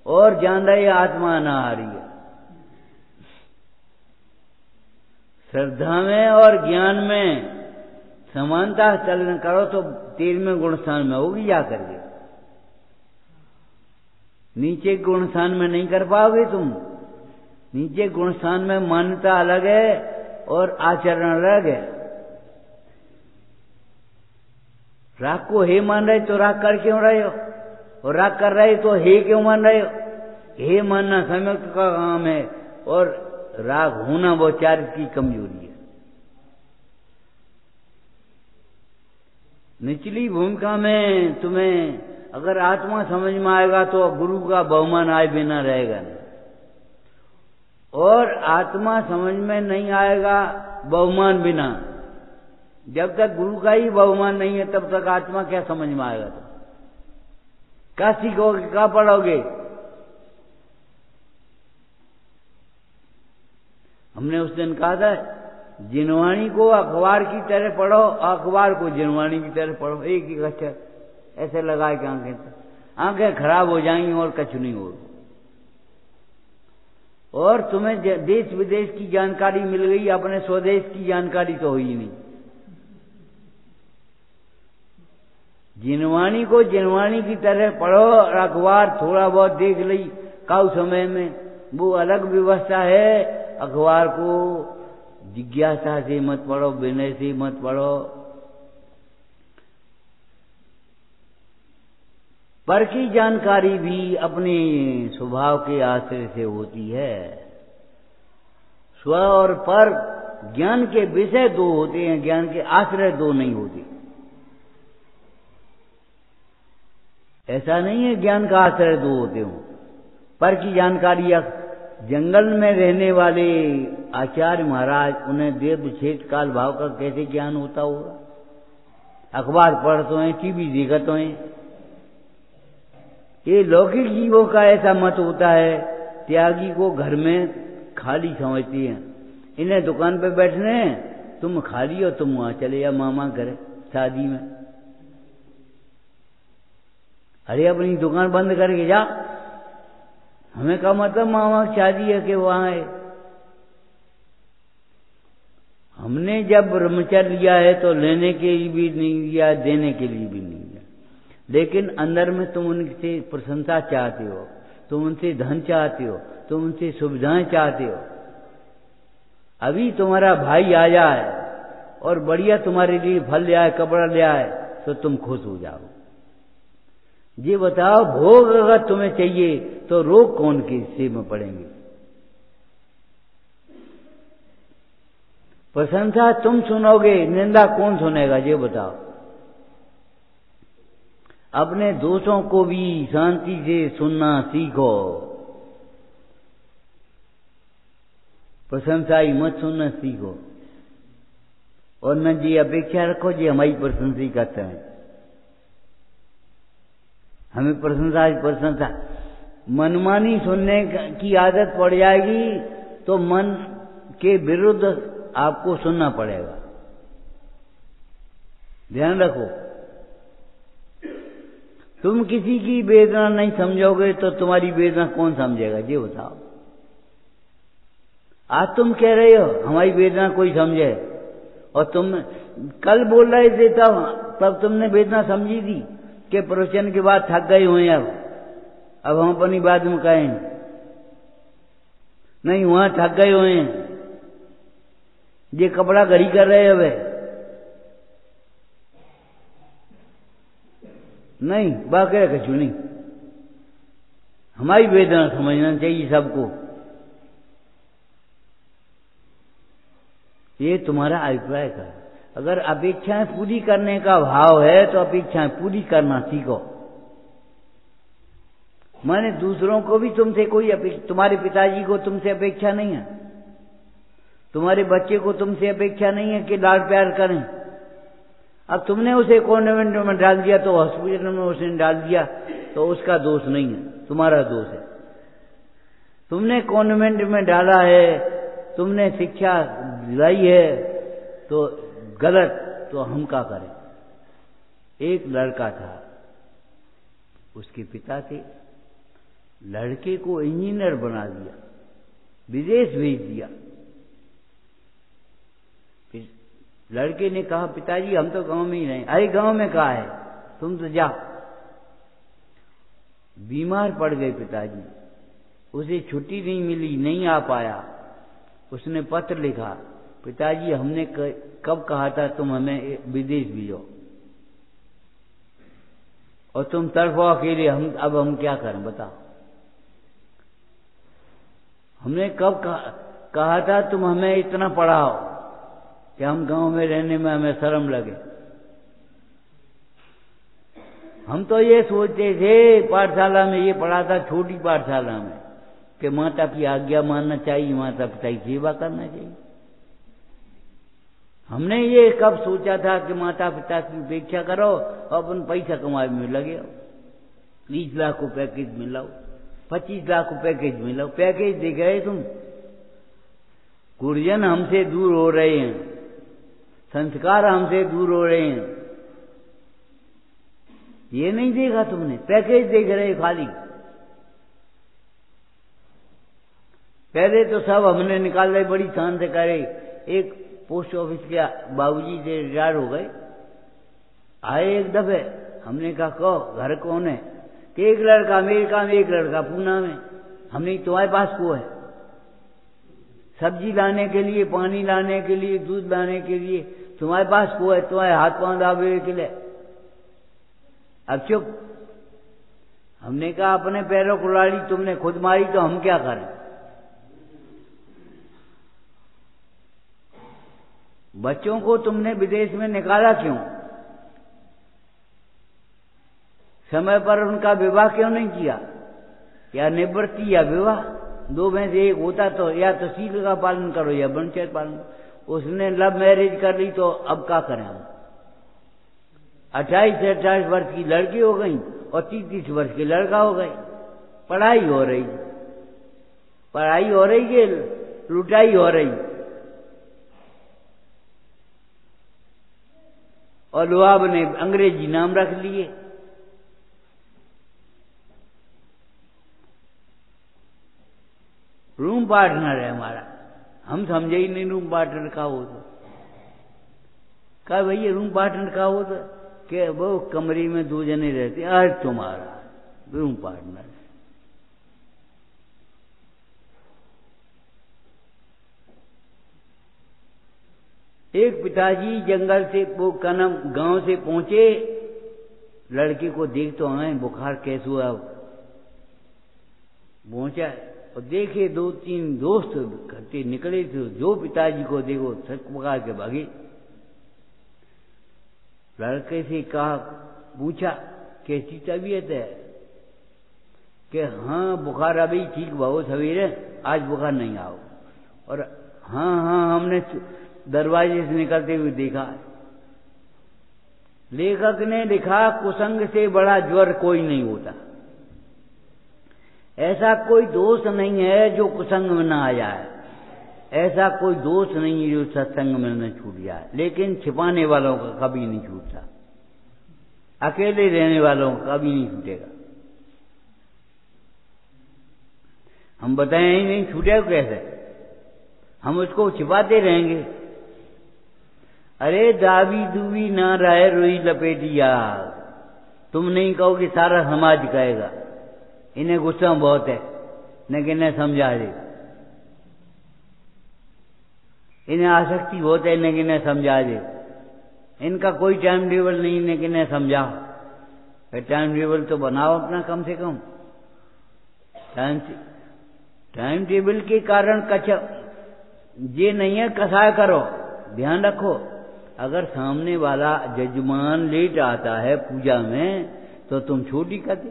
और जान रहे आत्मा अनाहारी है। श्रद्धा में और ज्ञान में समानता चलन करो तो 13वें गुणस्थान में होगी जाकर के। नीचे गुणस्थान में नहीं कर पाओगे तुम। नीचे गुणस्थान में मान्यता अलग है और आचरण अलग है। राग को हे मान रहे तो राग कर क्यों रहे हो, और राग कर रहे तो हे क्यों मान रहे हो? हे मानना संयुक्त का काम है, और राग होना वो चारित्र की कमजोरी है। निचली भूमिका में तुम्हें अगर आत्मा समझ में आएगा तो गुरु का बहुमान आए बिना रहेगा नहीं, और आत्मा समझ में नहीं आएगा बहुमान बिना। जब तक गुरु का ही बहुमान नहीं है तब तक आत्मा क्या समझ में आएगा? तो क्या सीखोगे, क्या पढ़ोगे? हमने उस दिन कहा था जिनवाणी को अखबार की तरह पढ़ो, अखबार को जिनवाणी की तरह पढ़ो। एक ही अक्षर ऐसे लगाए कि आंखें खराब हो जाएंगी और कुछ नहीं होगा। और तुम्हें देश विदेश की जानकारी मिल गई, अपने स्वदेश की जानकारी तो हुई नहीं। जिनवाणी को जिनवाणी की तरह पढ़ो और अखबार थोड़ा बहुत देख ली काउ समय में, वो अलग व्यवस्था है। अखबार को जिज्ञासा से मत पढ़ो, विनय से मत पढ़ो। पर की जानकारी भी अपने स्वभाव के आश्रय से होती है। स्व और पर ज्ञान के विषय दो होते हैं, ज्ञान के आश्रय दो नहीं होते। ऐसा नहीं है ज्ञान का आश्रय दो होते हो। पर की जानकारी जंगल में रहने वाले आचार्य महाराज, उन्हें देव विच्छेद काल भाव का कैसे ज्ञान होता होगा? अखबार पढ़ते हैं, टीवी देखते हैं। ये लौकिक जीवों का ऐसा मत होता है, त्यागी को घर में खाली समझती हैं। इन्हें दुकान पे बैठने हैं, तुम खाली हो, तुम वहां चले जा मामा घर शादी में। अरे अपनी दुकान बंद करके जा, हमें क्या मतलब मामा की शादी है कि वहां है। हमने जब ब्रह्मचर्य लिया है तो लेने के लिए भी नहीं लिया, देने के लिए भी नहीं लिया। लेकिन अंदर में तुम उनसे प्रशंसा चाहते हो, तुम उनसे धन चाहते हो, तुम उनसे सुविधाएं चाहते हो। अभी तुम्हारा भाई आ जाए और बढ़िया तुम्हारे लिए फल ले आए, कपड़ा ले आए, तो तुम खुश हो जाओ। ये बताओ, भोग अगर तुम्हें चाहिए तो रोग कौन के हिस्से में पड़ेंगे? प्रशंसा तुम सुनोगे, निंदा कौन सुनेगा? ये बताओ। अपने दोषों को भी शांति से सुनना सीखो। प्रशंसा ही मत सुनना सीखो, और न जी अपेक्षा रखो जी हमारी प्रशंसा ही करते हैं। हमें प्रशंसा मनमानी सुनने की आदत पड़ जाएगी तो मन के विरुद्ध आपको सुनना पड़ेगा। ध्यान रखो, तुम किसी की वेदना नहीं समझोगे तो तुम्हारी वेदना कौन समझेगा? ये बताओ। आज तुम कह रहे हो हमारी वेदना कोई समझे, और तुम कल बोल रहे थे तब तुमने वेदना समझी थी कि प्रवचन के बाद थक गए हुए हैं। अब हम अपनी बात में कहें नहीं, वहां थक गए हुए हैं, ये कपड़ा घड़ी कर रहे हैं वे नहीं, बाकी कछु नहीं। हमारी वेदना समझना चाहिए सबको। ये तुम्हारा अभिप्राय का। अगर अपेक्षाएं पूरी करने का भाव है तो अपेक्षाएं पूरी करना सीखो। माने दूसरों को भी तुमसे कोई तुम्हारे पिताजी को तुमसे अपेक्षा नहीं है, तुम्हारे बच्चे को तुमसे अपेक्षा नहीं है कि लाड प्यार करें। अब तुमने उसे कॉन्वेंट में डाल दिया तो हॉस्पिटल में उसने डाल दिया तो उसका दोष नहीं है, तुम्हारा दोष है। तुमने कॉन्वेंट में डाला है, तुमने शिक्षा दिलाई है तो गलत, तो हम क्या करें? एक लड़का था, उसके पिता थे, लड़के को इंजीनियर बना दिया, विदेश भेज दिया। फिर लड़के ने कहा पिताजी हम तो गांव में ही रहें। अरे गांव में कहा है, तुम तो जा। बीमार पड़ गए पिताजी, उसे छुट्टी नहीं मिली, नहीं आ पाया। उसने पत्र लिखा, पिताजी हमने कब कहा था तुम हमें विदेश भेजो, और तुम तड़फो अकेले। अब हम क्या करें बताओ? हमने कब कहा था तुम हमें इतना पढ़ाओ कि हम गांव में रहने में हमें शर्म लगे। हम तो ये सोचते थे, पाठशाला में ये पढ़ा था, छोटी पाठशाला में, कि माता की आज्ञा मानना चाहिए, माता पिता की सेवा करना चाहिए। हमने ये कब सोचा था कि माता पिता की उपेक्षा करो और अपन पैसा कमाने में लगे हो। 20 लाख को पैकेज मिलाओ, 25 लाख को पैकेज मिलाओ। पैकेज देख रहे तुम? गुरुजन हमसे दूर हो रहे हैं, संस्कार हमसे दूर हो रहे हैं। ये नहीं देखा तुमने? पैकेज देख रहे खाली। पहले तो सब हमने निकाल रहे, बड़ी शान से करे। एक पोस्ट ऑफिस के बाबूजी से रिटायर हो गए, आए एक दफे, हमने कहा कहो घर कौन है? कि एक लड़का अमेरिका में, एक लड़का पूना में। हमने तुम्हारे पास को है? सब्जी लाने के लिए, पानी लाने के लिए, दूध लाने के लिए तुम्हारे पास को है? तुम्हारे हाथ पांव दाबे के लिए। अब चुप। हमने कहा अपने पैरों को लाड़ी तुमने खुद मारी तो हम क्या करें? बच्चों को तुमने विदेश में निकाला क्यों? समय पर उनका विवाह क्यों नहीं किया? या निवृत्ति या विवाह, दो में से एक होता तो, या तो शील का पालन करो या ब्रह्मचर्य पालन। उसने लव मैरिज कर ली तो अब क्या करें हम? 28 से 28 वर्ष की लड़की हो गई और 30 वर्ष की लड़का हो गई। पढ़ाई हो रही, पढ़ाई हो रही कि लुटाई हो रही? और लोहाब ने अंग्रेजी नाम रख लिए। रूम पार्टनर है हमारा, हम समझे ही नहीं रूम पार्टनर का हो तो। कहा भैया रूम पार्टनर का हो तो कि वो कमरे में दो जने रहते, आज तुम्हारा रूम पार्टनर। एक पिताजी जंगल से वो कनम गांव से पहुंचे, लड़की को देख तो आए बुखार कैसे हुआ। पहुंचा और देखे 2-3 दोस्त इकट्ठे निकले थे, जो पिताजी को देखो थक पका के भागे। लड़के से कहा, पूछा कैसी तबीयत है? कि हाँ बुखार अभी ठीक बहुत सवेरे, आज बुखार नहीं आओ। और हाँ हमने दरवाजे से निकलते हुए देखा। लेखक ने लिखा कुसंग से बड़ा ज्वर कोई नहीं होता। ऐसा कोई दोष नहीं है जो कुसंग में ना आ जाए, ऐसा कोई दोष नहीं है जो सत्संग में न छूट जाए। लेकिन छिपाने वालों का कभी नहीं छूटता, अकेले रहने वालों का कभी नहीं छूटेगा। हम बताएं ही नहीं छूटेगा कैसे? हम उसको छिपाते रहेंगे। अरे दावी दूवी ना रहे रोई लपेटिया, तुम नहीं कहोगे सारा समाज कहेगा। इन्हें गुस्सा बहुत है, लेकिन इन्हें समझा दे। इन्हें आसक्ति बहुत है, लेकिन इन्हें समझा दे। इनका कोई टाइम टेबल नहीं, लेकिन इन्हें समझाओ। टाइम टेबल तो बनाओ अपना कम से कम। टाइम टेबल के कारण ये नहीं है कसाय करो। ध्यान रखो, अगर सामने वाला जजमान लेट आता है पूजा में तो तुम छोटी करते।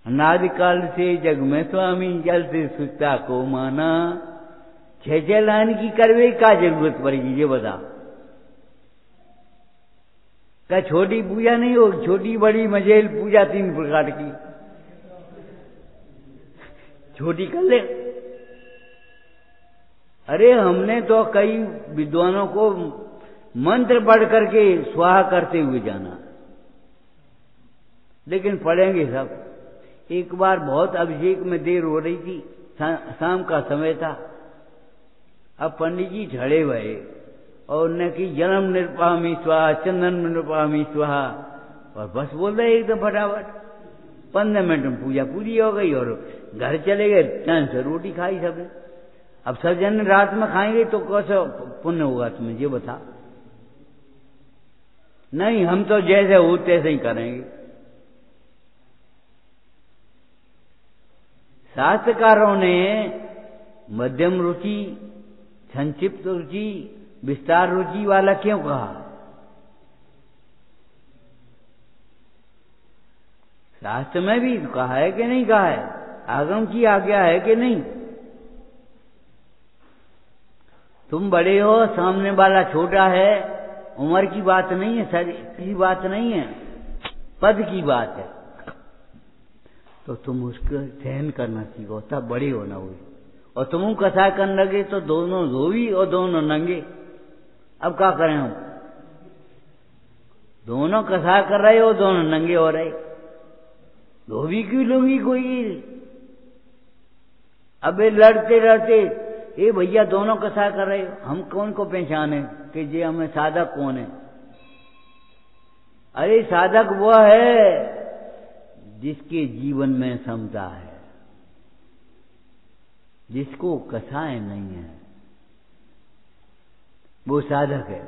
अनादिकाल से जग में स्वामी जलते सुता को माना, 6 लाइन की करवे का जरूरत पड़ेगी ये बता। क्या छोटी पूजा नहीं हो? छोटी बड़ी मझेल पूजा 3 प्रकार की, छोटी कर ले। अरे हमने तो कई विद्वानों को मंत्र पढ़ करके स्वाहा करते हुए जाना, लेकिन पढ़ेंगे सब। एक बार बहुत अभिषेक में देर हो रही थी, शाम का समय था। अब पंडित जी झड़े हुए और उन्हें की जन्म निर्पामी स्वाहा, चंदन निर्पामी स्वाहा, और बस बोल रहे एकदम फटाफट। 15 मिनट में पूजा पूरी हो गई और घर चले गए। टाइम से रोटी खाई सबने। अब सब जन रात में खाएंगे तो कैसे पुण्य होगा तुम्हें ये बता। नहीं, हम तो जैसे हो तैसे ही करेंगे। शास्त्रकारों ने मध्यम रुचि, संक्षिप्त रुचि, विस्तार रुचि वाला क्यों कहा? शास्त्र में भी कहा है कि नहीं कहा है? आगम की आज्ञा है कि नहीं? तुम बड़े हो, सामने वाला छोटा है, उम्र की बात नहीं है, शरीर की बात नहीं है, पद की बात है। तो तुम उसको सहन करना सीखो, तब बड़े होना हुई। और तुम कसा करने लगे तो दोनों धोबी और दोनों नंगे। अब क्या करें हम? दोनों कसा कर रहे हो, दोनों नंगे हो रहे। धोबी क्यों लूंगी कोई? अबे लड़ते लड़ते ए भैया दोनों कसा कर रहे हो, हम कौन को पहचाने कि ये हमें साधक कौन है? अरे साधक वह है जिसके जीवन में समता है, जिसको कसाय नहीं है, वो साधक है।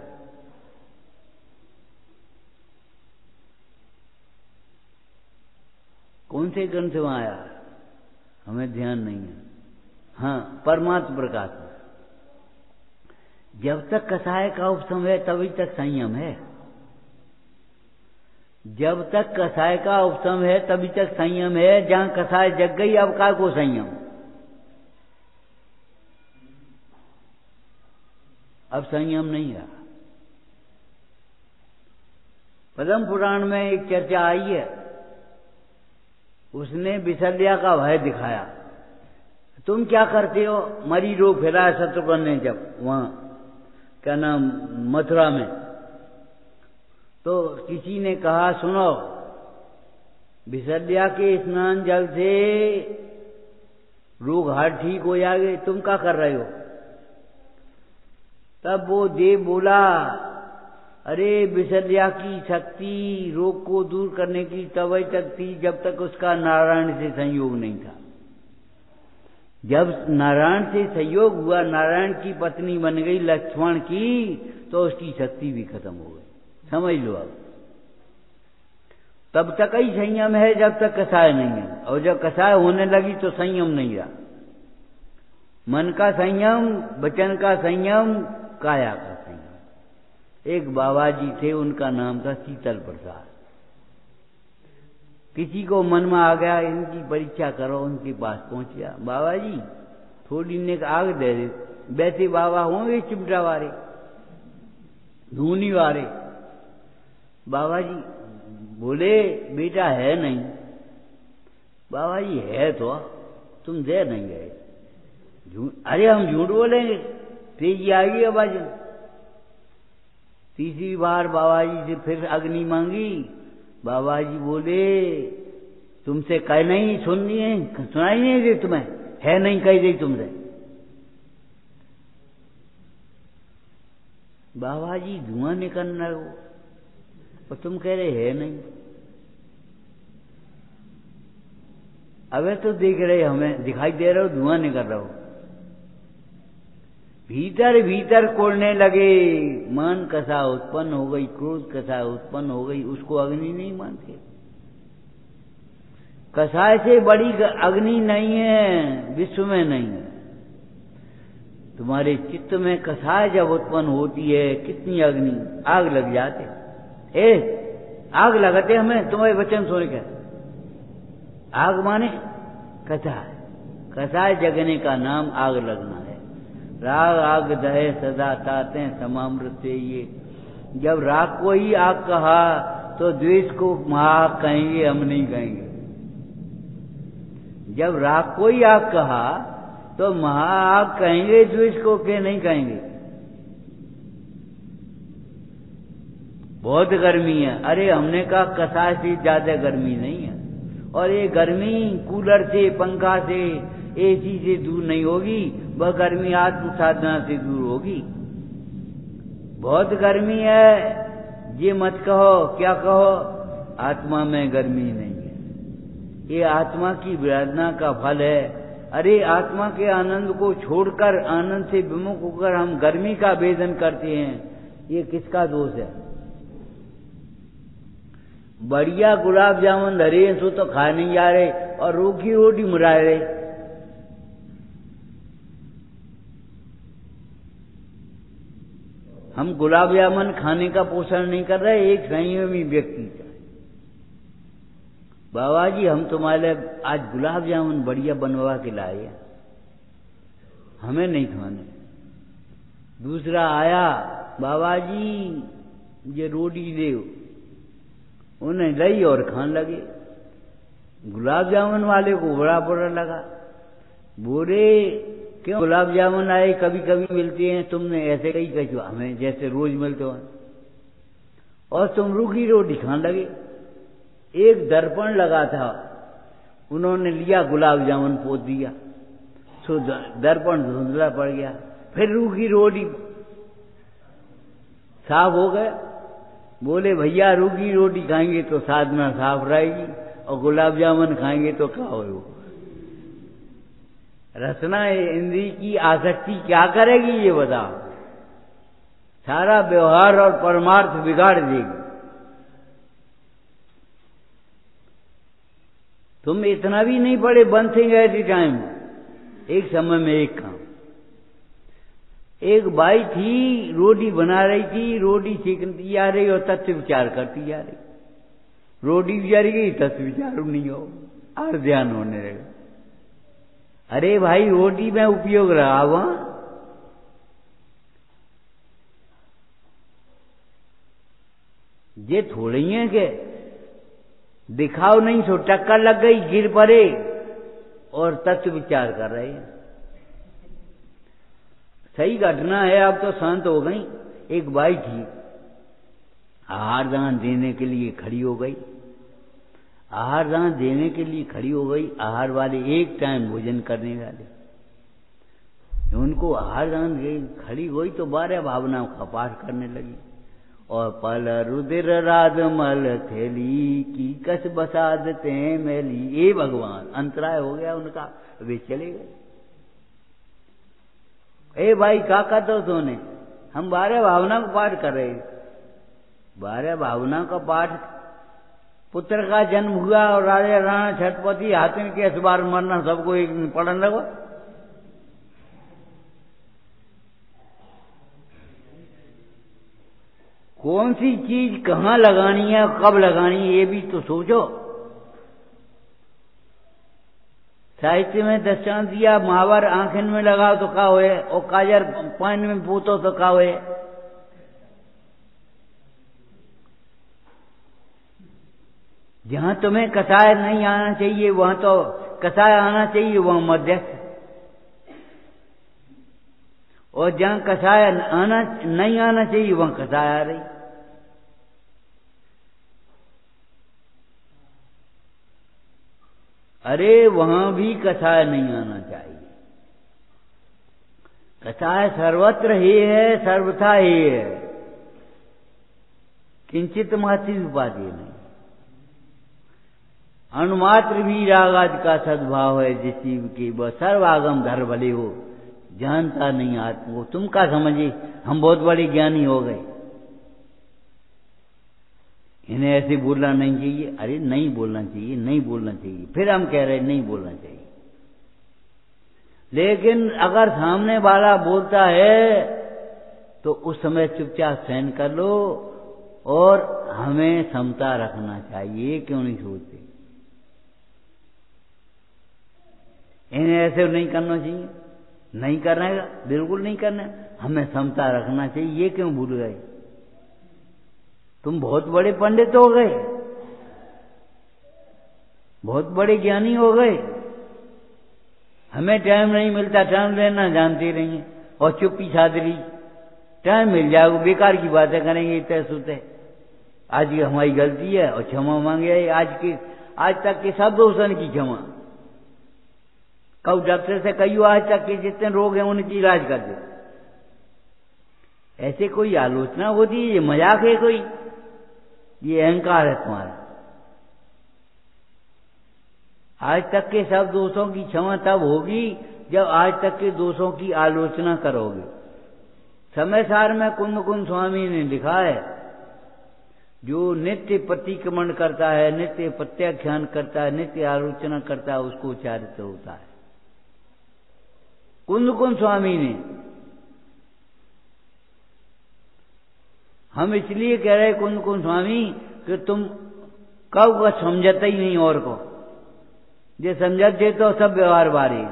कौन से ग्रंथ में आया हमें ध्यान नहीं है। हाँ, परमात्म प्रकाश में जब तक कसाय का उपशम है तभी तक संयम है। जब तक कसाय का उपशम है तभी तक संयम है। जहां कसाय जग गई अब का को संयम, अब संयम नहीं रहा। पद्म पुराण में एक चर्चा आई है, उसने विशल्या का भय दिखाया। तुम क्या करते हो? मरी रोग फैलाया शत्रुघ्न ने जब वहां क्या नाम मथुरा में, तो किसी ने कहा सुनो, विशल्या के स्नान जल से रोग हार्ट ठीक हो जाएंगे, तुम क्या कर रहे हो? तब वो देव बोला, अरे विशल्या की शक्ति रोग को दूर करने की तभी तक थी जब तक उसका नारायण से संयोग नहीं था। जब नारायण से संयोग हुआ, नारायण की पत्नी बन गई लक्ष्मण की, तो उसकी शक्ति भी खत्म हो गई। समझ लो अब, तब तक ही संयम है जब तक कसाय नहीं है, और जब कसाय होने लगी तो संयम नहीं रहा। मन का संयम, वचन का संयम, काया का संयम। एक बाबा जी थे, उनका नाम था शीतल प्रसाद। किसी को मन में आ गया इनकी परीक्षा करो, उनके पास पहुंच गया। बाबा जी थोड़ी ने आग दे दे। वैसे बाबा होंगे चिमटा वाले, धूनी वाले। बाबा जी बोले, बेटा है नहीं। बाबा जी है तो तुम दे नहीं गए। अरे हम झूठ बोलेंगे, तेजी आ गई आवाज। तीसरी बार बाबा जी से फिर अग्नि मांगी। बाबा जी बोले, तुमसे कह नहीं सुननी है, सुनाई नहीं दे तुम्हें, है नहीं कह दी तुमसे। बाबा जी धुआं निकलना हो और तुम कह रहे है नहीं। अबे तो देख रहे, हमें दिखाई दे रहा हो, धुआं निकल रहा हो। भीतर भीतर कोड़ने लगे, मान कसा उत्पन्न हो गई, क्रोध कसा उत्पन्न हो गई, उसको अग्नि नहीं मानते। कसाय से बड़ी अग्नि नहीं है, विश्व में नहीं है। तुम्हारे चित्त में कसाय जब उत्पन्न होती है, कितनी अग्नि, आग लग जाते। आग लगाते हमें तुम्हारे वचन सुन के। आग माने कसाय, कसाय जगने का नाम आग लगना है। राग आग दहे सदा ताते समामृत से ये। जब राग को ही आग कहा तो द्वेष को महाआग कहेंगे, हम नहीं कहेंगे। जब राग को ही आग कहा तो महाआग कहेंगे, द्वेष को के नहीं कहेंगे। बहुत गर्मी है। अरे हमने कहा कसाय से ज्यादा गर्मी नहीं है। और ये गर्मी कूलर से, पंखा से, एसी से दूर नहीं होगी, वह गर्मी आत्म साधना से दूर होगी। बहुत गर्मी है, ये मत कहो, क्या कहो, आत्मा में गर्मी नहीं है। ये आत्मा की वेदना का फल है। अरे आत्मा के आनंद को छोड़कर, आनंद से विमुख होकर हम गर्मी का वेदन करते हैं, ये किसका दोष है? बढ़िया गुलाब जामुन धरे सो तो खा नहीं जा रहे, और रूखी रोटी मुरा रहे। हम गुलाब जामुन खाने का पोषण नहीं कर रहे, एक संयमी व्यक्ति का। बाबा जी हम तुम्हारे आज गुलाब जामुन बढ़िया बनवा के लाए, हमें नहीं खाने। दूसरा आया, बाबा जी ये रोटी दे, उन्हें लाई और खान लगे। गुलाब जामुन वाले को बड़ा बुरा लगा। बोले क्यों गुलाब जामुन आए, कभी कभी मिलते हैं, तुमने ऐसे कहीं कहा हमें जैसे रोज मिलते हो, और तुम रूखी रोटी खान लगे। एक दर्पण लगा था, उन्होंने लिया गुलाब जामुन पोत दिया, सो दर्पण धुंधला पड़ गया। फिर रूखी रोटी साफ हो गए, बोले भैया रूखी रोटी खाएंगे तो साधना साफ रहेगी और गुलाब जामुन खाएंगे तो क्या हो। रसना इंद्री की आसक्ति क्या करेगी ये बताओ, सारा व्यवहार और परमार्थ बिगाड़ देगी। तुम इतना भी नहीं पड़े one thing at A time, एक समय में एक काम। एक बाई थी रोटी बना रही थी, रोटी सेकती जा रही और तत्व विचार करती जा रही। रोटी भी जा रही तत्व विचार नहीं हो और ध्यान होने लगा। अरे भाई रोटी में उपयोग रहा वहां, ये थोड़ी है कि दिखाओ नहीं सो टक्कर लग गई गिर पड़े और तत्व विचार कर रहे हैं। सही घटना है, अब तो शांत हो गई। एक बाई थी आहार दान देने के लिए खड़ी हो गई, आहार दान देने के लिए खड़ी हो गई। आहार वाले एक टाइम भोजन करने वाले, उनको आहार दान खड़ी हुई तो 12 भावनाओं का पाठ करने लगी। और पल रुद्र राज मल थैली की कस बसाद ते मैली। ए भगवान, अंतराय हो गया उनका, वे चले गए। ए भाई क्या कहते हो तूने? हम 12 भावना का पाठ कर रहे। 12 भावना का पाठ, पुत्र का जन्म हुआ और राजा राणा छत्रपति हाथी के इस बार मरना, सबको एक दिन पढ़ने लगो। कौन सी चीज कहाँ लगानी है, कब लगानी है, ये भी तो सोचो। साहित्य में दृष्टांत दिया, महावर आंखन में लगाओ तो क्या होए, और काजर पानी में पूतो तो क्या होए। जहां तुम्हें कसाय नहीं आना चाहिए वहां तो कसाय आना चाहिए, वहां मध्यस्थ। और जहां कसाय आना नहीं आना चाहिए वहां कसाय आ रही। अरे वहां भी कसाय नहीं आना चाहिए। कसाय सर्वत्र ही है, सर्वथा ही है, किंचित मात्र उपाधि नहीं। अणुमात्र भी रागाज का सद्भाव है जिस जीव की, वह सर्वागम धर भले हो, जानता नहीं आत्म को। तुम क्या समझे हम बहुत बड़े ज्ञानी हो गए, इन्हें ऐसे बोलना नहीं चाहिए। अरे नहीं बोलना चाहिए, नहीं बोलना चाहिए, फिर हम कह रहे नहीं बोलना चाहिए। लेकिन अगर सामने वाला बोलता है तो उस समय चुपचाप सहन कर लो, और हमें क्षमता रखना चाहिए। क्यों नहीं सोचते? इन्हें ऐसे नहीं करना चाहिए, नहीं करना है, बिल्कुल नहीं करना है, हमें क्षमता रखना चाहिए। ये क्यों भूल गए? तुम बहुत बड़े पंडित हो गए, बहुत बड़े ज्ञानी हो गए, हमें टाइम नहीं मिलता, टाइम लेना जानते नहीं है, और चुप्पी छादरी। टाइम मिल जाएगा बेकार की बातें करेंगे इतने सुते। आज की हमारी गलती है और क्षमा मांगे। आज तक के सब दोषण की क्षमा। कब डॉक्टर से कहियो आज तक के जितने रोग हैं उनकी इलाज कर दे। ऐसे कोई आलोचना होती है? ये मजाक है कोई? ये अहंकार है तुम्हारा। आज तक के सब दोषों की क्षमा तब होगी जब आज तक के दोषों की आलोचना करोगे। समय सार में कुंद स्वामी ने लिखा है, जो नित्य प्रतिक्रमण करता है, नित्य प्रत्याख्यान करता है, नित्य आलोचना करता है, उसको चारित्र होता है। कुंद स्वामी ने। हम इसलिए कह रहे कुंद स्वामी कि तुम कब का समझते ही नहीं और को। जे समझते तो सब व्यवहार बारी,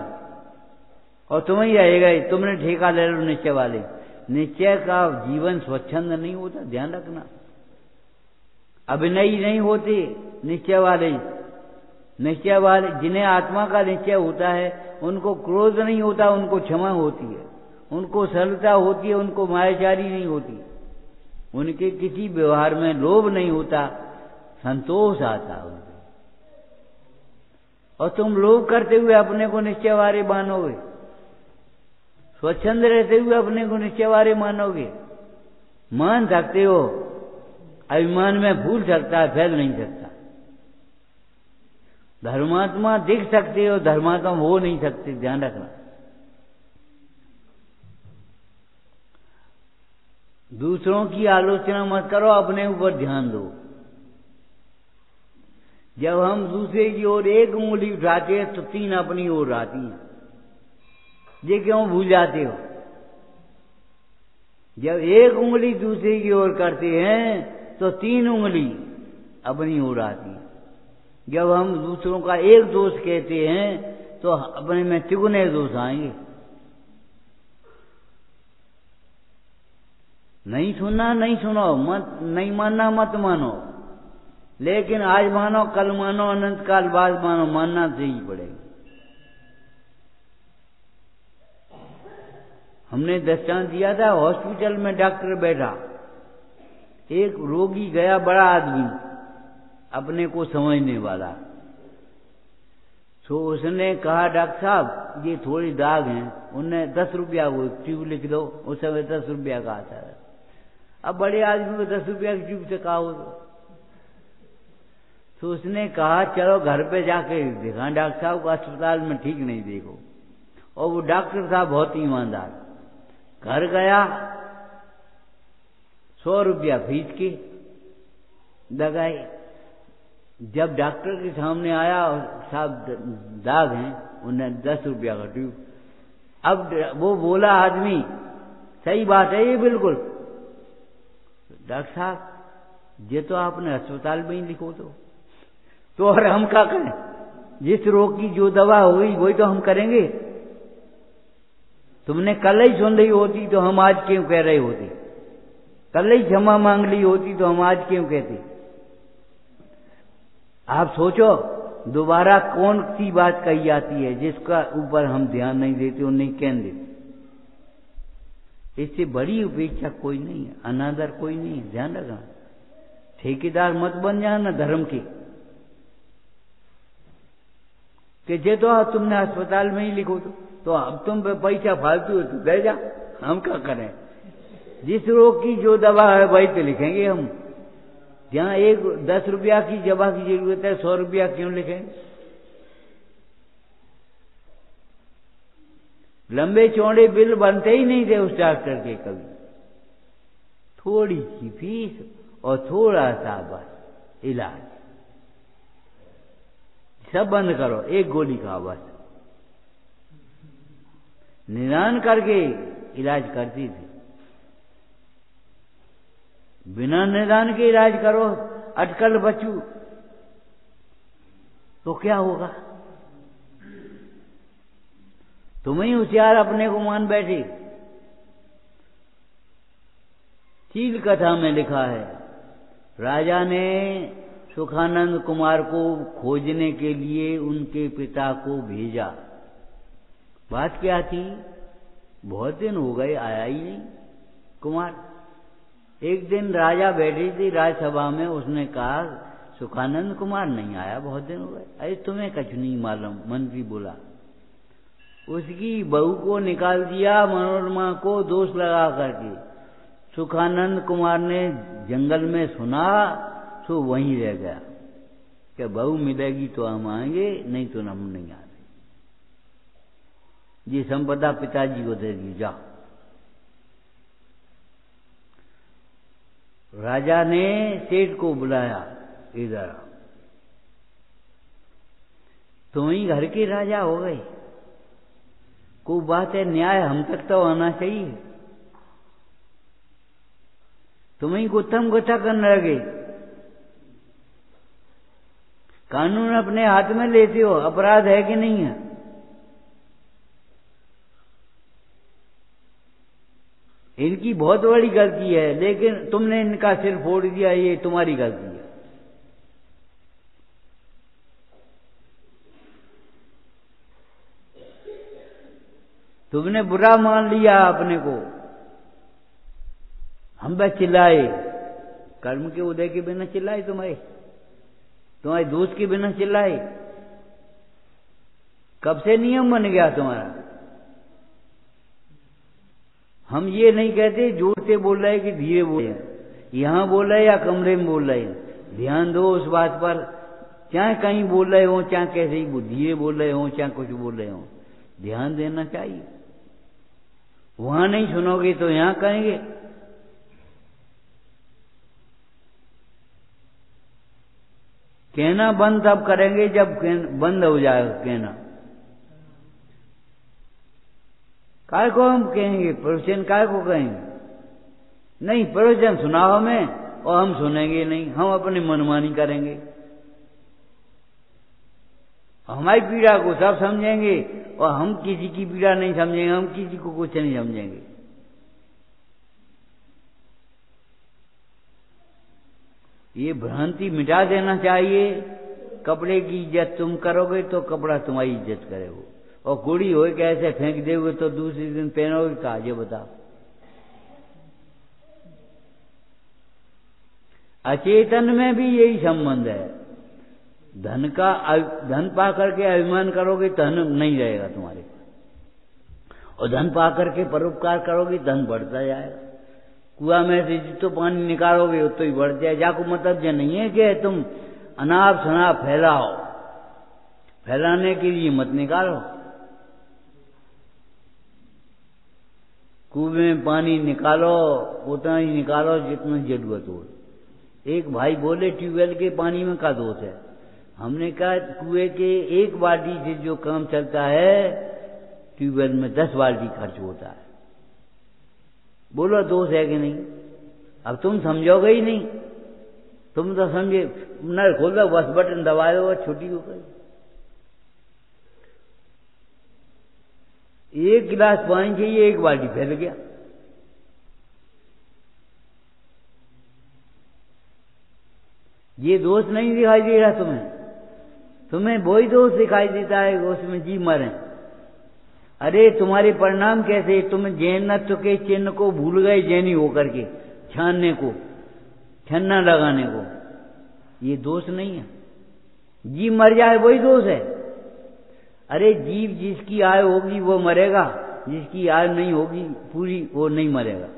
और तुम ही रहेगा, तुमने ठेका ले लो निश्चय वाले। निश्चय का जीवन स्वच्छंद नहीं होता, ध्यान रखना। अभिनय नहीं होती निश्चय वाले। निश्चय वाले जिन्हें आत्मा का निश्चय होता है उनको क्रोध नहीं होता, उनको क्षमा होती है, उनको सरलता होती है, उनको मायाचारी नहीं होती, उनके किसी व्यवहार में लोभ नहीं होता, संतोष आता उनको। और तुम लोभ करते हुए अपने को निश्चय वाले मानोगे, स्वच्छंद रहते हुए अपने को निश्चय वाले मानोगे। मान सकते हो अभिमान में भूल सकता है, फैल नहीं सकता। धर्मात्मा दिख सकते हो, धर्मात्मा हो नहीं सकते, ध्यान रखना। दूसरों की आलोचना मत करो, अपने ऊपर ध्यान दो। जब हम दूसरे की ओर एक उंगली उठाते हैं तो 3 अपनी ओर आती हैं। ये क्यों भूल जाते हो? जब एक उंगली दूसरे की ओर करते हैं तो 3 उंगली अपनी ओर आती है। जब हम दूसरों का एक दोष कहते हैं तो अपने में तिगुने दोष आएंगे। नहीं सुनना नहीं सुनो, मत नहीं मानना मत मानो, लेकिन आज मानो, कल मानो, अनंत काल बाद मानो, मानना तो ही पड़ेगा। हमने दृष्टांत दिया था, हॉस्पिटल में डॉक्टर बैठा, एक रोगी गया, बड़ा आदमी, अपने को समझने वाला। तो उसने कहा, डॉक्टर साहब ये थोड़ी दाग हैं। उन्हें 10 रुपया वो ट्यूब लिख दो, उस समय 10 रुपया का आता है। अब बड़े आदमी को 10 रुपया की ट्यूब से कहा हो तो उसने कहा चलो घर पे जाके देखा डॉक्टर साहब को, अस्पताल में ठीक नहीं देखो। और वो डॉक्टर साहब बहुत ईमानदार, घर गया, 100 रुपया फीस की लगाई। जब डॉक्टर के सामने आया और साहब दाग हैं, उन्हें 10 रुपया का ट्यूब। अब वो बोला आदमी, सही बात है ये बिल्कुल। डॉक्टर साहब ये तो आपने अस्पताल में ही लिखो तो और हम क्या करें? जिस रोग की जो दवा हुई वही तो हम करेंगे। तुमने कल ही सुन ली होती तो हम आज क्यों कह रहे होते? कल ही क्षमा मांग ली होती तो हम आज क्यों कहते? आप सोचो दोबारा कौन सी बात कही जाती है जिसका ऊपर हम ध्यान नहीं देते और नहीं कहने देते। इससे बड़ी उपेक्षा कोई नहीं है, अनादर कोई नहीं है, ध्यान रखना। ठेकेदार मत बन जाना धर्म के कि जे तो तुमने अस्पताल में ही लिखो तो अब तुम पे पैसा फालतू है तो दे जा, हम क्या करें? जिस रोग की जो दवा है वही तो लिखेंगे हम। जहां एक 10 रुपया की दवा की जरूरत है 100 रुपया क्यों लिखें? लंबे चौड़े बिल बनते ही नहीं थे उस डॉक्टर के कभी। थोड़ी सी फीस और थोड़ा सा बस इलाज, सब बंद करो, एक गोली का बस। निदान करके इलाज करती थी। बिना निदान के इलाज करो, अटकल बचू तो क्या होगा? तुम ही होशियार अपने को मान बैठे। चील कथा में लिखा है, राजा ने सुखानंद कुमार को खोजने के लिए उनके पिता को भेजा। बात क्या थी? बहुत दिन हो गए आया ही नहीं कुमार। एक दिन राजा बैठी थी राजसभा में, उसने कहा सुखानंद कुमार नहीं आया, बहुत दिन हो गए। अरे तुम्हें कुछ नहीं मालूम, मंत्री बोला। उसकी बहू को निकाल दिया, मनोरमा को दोष लगा करके। सुखानंद कुमार ने जंगल में सुना तो वहीं रह गया कि बहू मिलेगी तो हम आएंगे, नहीं तो हम नहीं आते। ये संपदा पिताजी को दे दी, जा। राजा ने सेठ को बुलाया, इधर तुम ही घर के राजा हो गए, कोई बात है, न्याय हम तक तो आना चाहिए। तुम ही गुत्थम गुत्था करने लगे, कानून अपने हाथ में लेते हो, अपराध है कि नहीं है? इनकी बहुत बड़ी गलती है, लेकिन तुमने इनका सिर फोड़ दिया, ये तुम्हारी गलती है। तुमने बुरा मान लिया अपने को। हम बस चिल्लाए, कर्म के उदय के बिना चिल्लाए, तुम्हारे दोस्त के बिना चिल्लाए। कब से नियम बन गया तुम्हारा? हम ये नहीं कहते जोर से बोल रहे कि धीरे बोले, यहां बोल रहे या कमरे में बोल रहे? ध्यान दो उस बात पर। चाहे कहीं बोल रहे हो, चाहे कैसे ही धीरे बोल रहे हो, चाहे कुछ बोल रहे हो, ध्यान देना चाहिए। वहां नहीं सुनोगे तो यहां कहेंगे। कहना बंद तब करेंगे जब बंद हो जाएगा कहना। काय को हम कहेंगे? प्रवचन काय को कहेंगे? नहीं, प्रवचन सुनाओ हमें और हम सुनेंगे नहीं, हम अपनी मनमानी करेंगे। हमारी पीड़ा को सब समझेंगे और हम किसी की पीड़ा नहीं समझेंगे, हम किसी को कुछ नहीं समझेंगे। ये भ्रांति मिटा देना चाहिए। कपड़े की इज्जत तुम करोगे तो कपड़ा तुम्हारी इज्जत करेगा, और कुड़ी हो के ऐसे फेंक दोगे तो दूसरे दिन पहनोगे कहा? ये बताओ। अचेतन में भी यही संबंध है। धन पा करके अभिमान करोगे धन नहीं रहेगा तुम्हारे पास, और धन पा करके परोपकार करोगे धन बढ़ता जाएगा। कुआ में से जितो पानी निकालोगे उतो ही बढ़ जाए। जाको मतलब ये नहीं है कि तुम अनाप शनाप फैलाओ, फैलाने के लिए मत निकालो। कुएं में पानी निकालो उतना ही निकालो जितना जरूरत हो। एक भाई बोले ट्यूबवेल के पानी में क्या दोष है? हमने कहा कुएं के एक बाल्टी से जो काम चलता है ट्यूबवेल में 10 बाल्टी खर्च होता है। बोलो दोष है कि नहीं? अब तुम समझोगे ही नहीं। तुम तो समझे नल खोल दो, बस बटन दबा दो, छुट्टी हो गई। एक गिलास पानी चाहिए, एक बाल्टी फैल गया। ये दोष नहीं दिखाई दे रहा तुम्हें? तुम्हें वही दोष दिखाई देता है उसमें जी मरे। अरे तुम्हारे परिणाम कैसे? तुम जैनत्व के चिन्ह को भूल गए, जैनी होकर के छानने को, छन्ना लगाने को। ये दोष नहीं है। जीव मर जाए वही दोष है। अरे जीव जिसकी आयु होगी वो मरेगा, जिसकी आयु नहीं होगी पूरी वो नहीं मरेगा।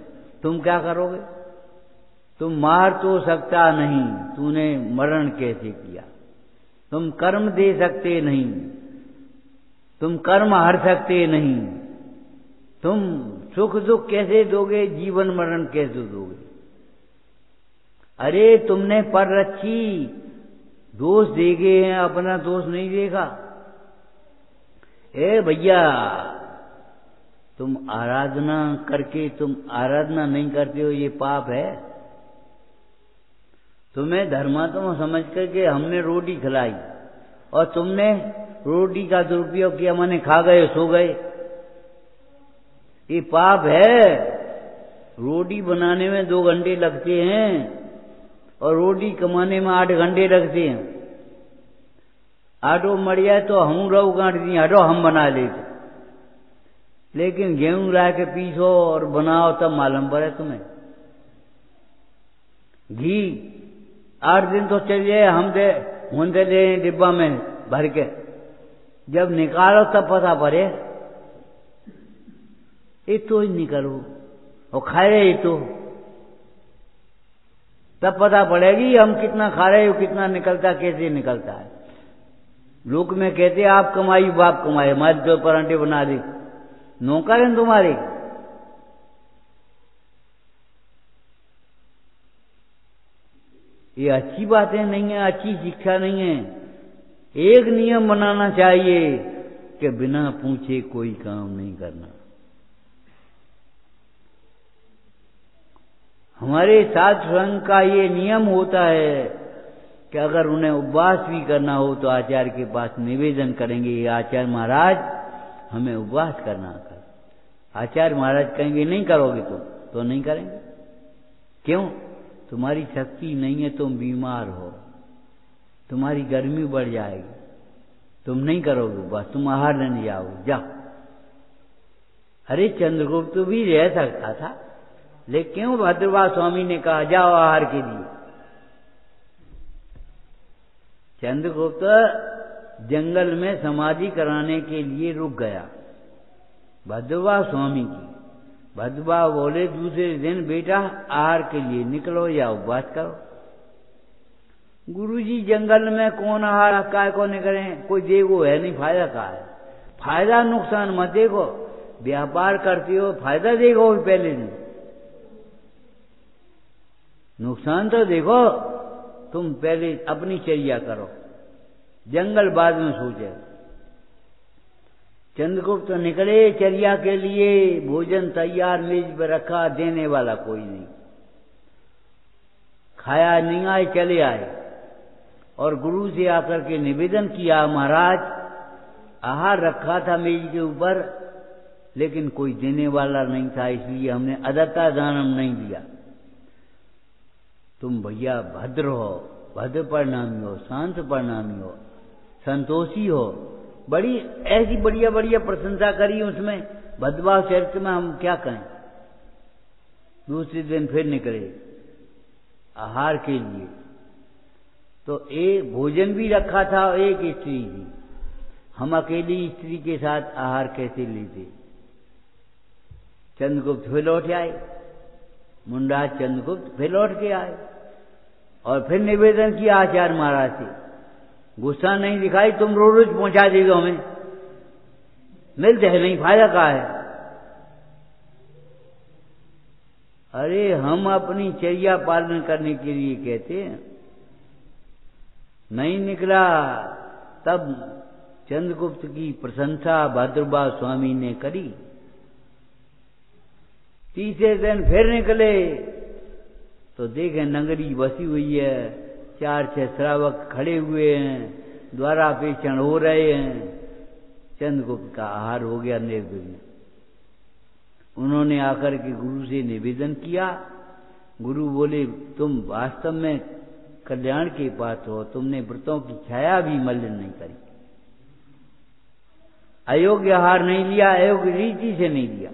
तुम क्या करोगे? तुम मार तो सकता नहीं, तूने मरण कैसे किया? तुम कर्म दे सकते नहीं, तुम कर्म हर सकते नहीं। तुम सुख दुख कैसे दोगे? जीवन मरण कैसे दोगे? अरे तुमने पर रखी दोष देगे हैं, अपना दोष नहीं देखा। ए भैया, तुम आराधना करके तुम आराधना नहीं करते हो, ये पाप है। तुम्हें धर्मात्मा समझ करके हमने रोटी खिलाई और तुमने रोटी का दुरुपयोग किया, माने खा गए सो गए, ये पाप है। रोटी बनाने में 2 घंटे लगते हैं और रोटी कमाने में 8 घंटे लगते हैं। आटो मर जाए तो हम रऊ गांठ दिए, हटो हम बना लेते। लेकिन गेहूं ला के पीसो और बनाओ तब मालूम पड़े तुम्हें। घी 8 दिन तो चल जाए, हम दे ले डिब्बा में भर के, जब निकालो तब पता पड़े। ये तो ही निकलो और खाए ही तो, तब पता पड़ेगी हम कितना खा रहे हो, कितना निकलता, कैसे निकलता है। लोग में कहते आप कमाई बाप कमाए, हमारे 2 परांठे बना दे, नौकर हैं तुम्हारे। ये अच्छी बातें नहीं है, अच्छी शिक्षा नहीं है। एक नियम बनाना चाहिए कि बिना पूछे कोई काम नहीं करना। हमारे साधु संघ का ये नियम होता है कि अगर उन्हें उपवास भी करना हो तो आचार्य के पास निवेदन करेंगे, आचार्य महाराज हमें उपवास करना कर। आचार्य महाराज कहेंगे नहीं करोगे तो नहीं करेंगे। क्यों? तुम्हारी शक्ति नहीं है, तुम बीमार हो, तुम्हारी गर्मी बढ़ जाएगी, तुम नहीं करोगे उपवास, तुम आहार लेने जाओगे, जाओ। अरे चंद्रगुप्त भी रह सकता था, लेकिन क्यों भद्रवाह स्वामी ने कहा जाओ आहार के लिए? चंद्रगुप्त जंगल में समाधि कराने के लिए रुक गया भद्रवाह स्वामी की, भदबा बोले दूसरे दिन बेटा आहार के लिए निकलो या उपवास करो। गुरुजी जंगल में कौन आहार काय को निकले, कोई देखो है नहीं, फायदा का है, फायदा नुकसान मत देखो, व्यापार करते हो फायदा देखो पहले नहीं, नुकसान तो देखो। तुम पहले अपनी चर्या करो, जंगल बाद में सोचे। चंद्रगुप्त निकले चर्या के लिए, भोजन तैयार मेज पर रखा, देने वाला कोई नहीं, खाया नहीं, आए चले आए और गुरु से आकर के निवेदन किया, महाराज आहार रखा था मेज के ऊपर लेकिन कोई देने वाला नहीं था, इसलिए हमने अदत्ता दानम नहीं दिया। तुम भैया भद्र हो, भद्र परिणामी हो, शांत परिणामी हो, संतोषी हो, बड़ी ऐसी बढ़िया बढ़िया प्रशंसा करी उसमें भद्रभाव चरित्र में, हम क्या कहें। दूसरे दिन फिर निकले आहार के लिए, तो एक भोजन भी रखा था, एक स्त्री थी, हम अकेली स्त्री के साथ आहार कैसे लेते। चंद्रगुप्त फिर लौट आए, मुंडाज चंद्रगुप्त फिर लौट के आए और फिर निवेदन किया आचार्य महाराज से, गुस्सा नहीं दिखाई, तुम रोज पहुंचा देगा, हमें मिलते है नहीं, फायदा का है। अरे हम अपनी चर्या पालन करने के लिए कहते हैं, नहीं निकला। तब चंद्रगुप्त की प्रशंसा भद्रबा स्वामी ने करी। तीसरे दिन फिर निकले तो देखे नगरी बसी हुई है, 4-6 श्रावक खड़े हुए हैं, द्वारापेक्षण हो रहे हैं। चंद्रगुप्त का आहार हो गया निर्विघ्न। उन्होंने आकर के गुरु से निवेदन किया। गुरु बोले, तुम वास्तव में कल्याण के पात्र हो, तुमने व्रतों की छाया भी मलिन नहीं करी, अयोग्य आहार नहीं लिया, अयोग्य रीति से नहीं लिया।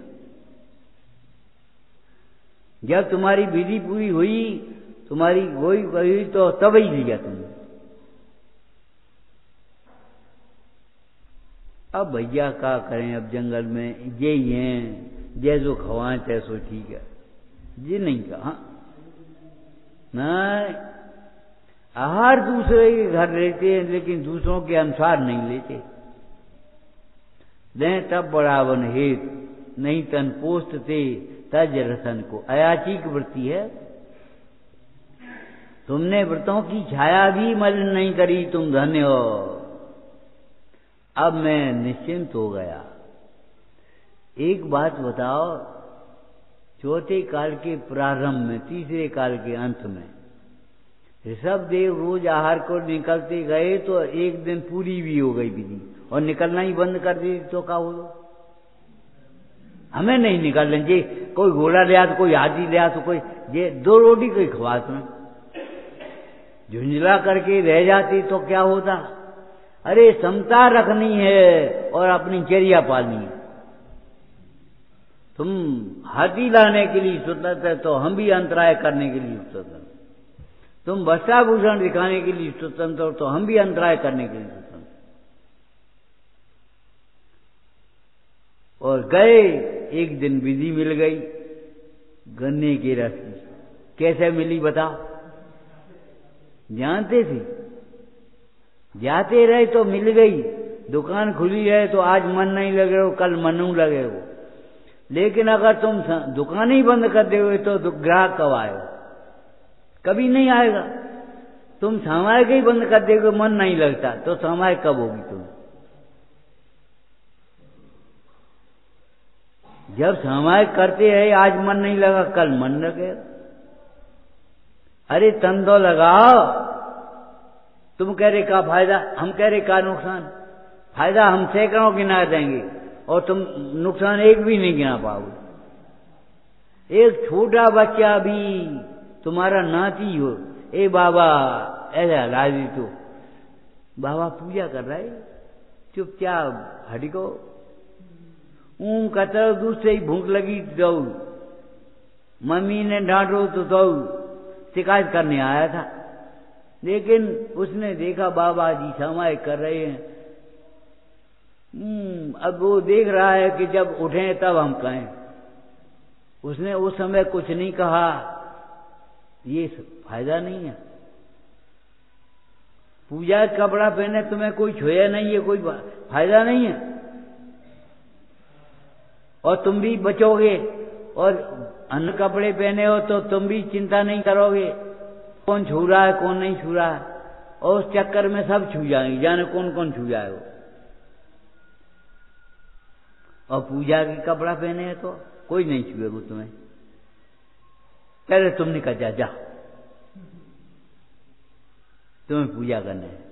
जब तुम्हारी विधि पूरी हुई, तुम्हारी वही हुई, तो तब ही लिया तुमने। अब भैया क्या करें, अब जंगल में ये ही हैं, जैसो खवाएं तैसो ठीक है जी, नहीं कहा नहीं। आहार दूसरे के घर लेते हैं लेकिन दूसरों के अनुसार नहीं लेते। दें तब बढ़ावन हेत, नहीं तन पोषते तज रसन को, अयाचिक वृत्ति है। तुमने व्रतों की छाया भी मलिन नहीं करी, तुम धन्य हो। अब मैं निश्चिंत हो गया। एक बात बताओ, चौथे काल के प्रारंभ में, तीसरे काल के अंत में ऋषभदेव रोज आहार को निकलते गए तो एक दिन पूरी भी हो गई विधि, और निकलना ही बंद कर दी तो क्या हो। हमें नहीं निकालने जी, कोई घोड़ा लिया तो कोई हाथी लिया तो कोई ये 2 रोटी कोई खवा, तुम्हें झुंझला करके रह जाती तो क्या होता। अरे समता रखनी है और अपनी चर्या पालनी है। तुम हाथी लाने के लिए स्वतंत्र है तो हम भी अंतराय करने के लिए स्वतंत्र। तुम वस्त्राभूषण दिखाने के लिए स्वतंत्र हो तो हम भी अंतराय करने के लिए स्वतंत्र। और गए, एक दिन विधि मिल गई गन्ने के रस की। कैसे मिली बताओ, जानते थे, जाते रहे तो मिल गई। दुकान खुली है तो आज मन नहीं लगे हो, कल मनू लगे हो। लेकिन अगर तुम दुकान ही बंद कर दोगे तो ग्राहक कब आएगा, कभी नहीं आएगा। तुम सामायिक ही बंद कर दोगे, मन नहीं लगता, तो सामायिक कब होगी तुम। जब सामायिक करते हैं, आज मन नहीं लगा कल मन लगेगा। अरे तन तो लगाओ। तुम कह रहे का फायदा, हम कह रहे का नुकसान। फायदा हम सैकड़ों गिना देंगे और तुम नुकसान एक भी नहीं गिना पाओगे। एक छोटा बच्चा भी तुम्हारा नाती हो, ए बाबा ऐसा राजी, तो बाबा पूजा कर रहा है, चुपचाप हटको। कहता दूध से ही भूख लगी तो मम्मी ने डांटो तो शिकायत करने आया था। लेकिन उसने देखा बाबा जी सामायिक कर रहे हैं। अब वो देख रहा है कि जब उठे तब हम कहें। उसने उस समय कुछ नहीं कहा, ये फायदा नहीं है। पूजा का कपड़ा पहने तुम्हें कोई छुए नहीं, ये कोई फायदा नहीं है। और तुम भी बचोगे, और अन्य कपड़े पहने हो तो तुम भी चिंता नहीं करोगे कौन छू रहा है कौन नहीं छू रहा है, और उस चक्कर में सब छू जाएंगे, जाने कौन कौन छू जाएगा। और पूजा के कपड़ा पहने हैं तो कोई नहीं छुएगा तुम्हें। पहले तुमने कहा जा तुम्हें पूजा करने है,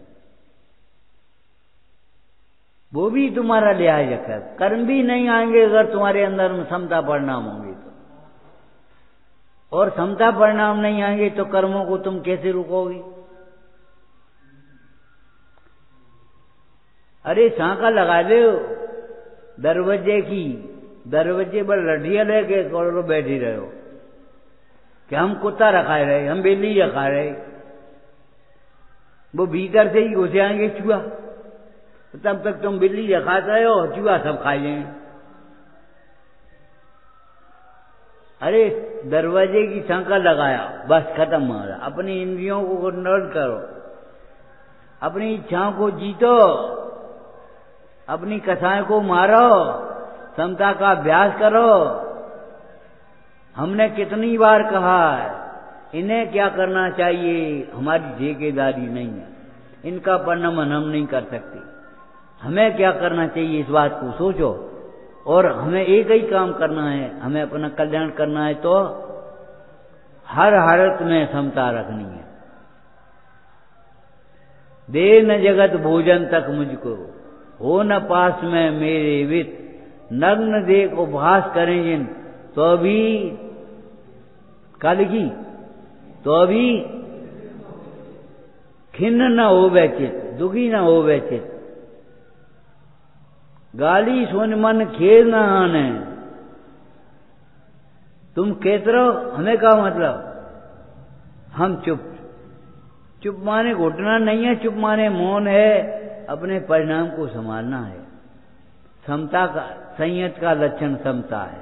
वो भी तुम्हारा लिहाज रखा। कर्म भी नहीं आएंगे अगर तुम्हारे अंदर में समता परिणाम होंगे तो, और समता परिणाम नहीं आएंगे तो कर्मों को तुम कैसे रुकोगे। अरे सांका लगा दो दरवाजे की, दरवाजे पर लड़िया लेके करोड़ों बैठी रहे हो कि हम कुत्ता रखा रहे, हम बिल्ली रखा रहे, वो भीतर से ही घुसे आएंगे चूहा, तब तक तुम बिल्ली रखाते हो, चूहा सब खा जाएंगे। अरे दरवाजे की सांका लगाया, बस खत्म हो रहा। अपनी इंद्रियों को कंट्रोल करो, अपनी इच्छाओं को जीतो, अपनी कथाएं को मारो, समता का अभ्यास करो। हमने कितनी बार कहा है, इन्हें क्या करना चाहिए हमारी ठेकेदारी नहीं है, इनका परिणमन हम नहीं कर सकते। हमें क्या करना चाहिए इस बात को सोचो, और हमें एक ही काम करना है, हमें अपना कल्याण करना है, तो हर हालत में समता रखनी है। दे न जगत भोजन तक मुझको, हो न पास में मेरे वित, नग्न देख उपहास करें जिन, तो अभी कल की तो अभी खिन्न न हो चित, दुखी न हो चित, गाली सुन मन खेल न आने। तुम कहते रहो, हमें क्या मतलब, हम चुप। चुप माने घुटना नहीं है, चुप माने मौन है, अपने परिणाम को संभालना है। समता का, संयत का लक्षण समता है।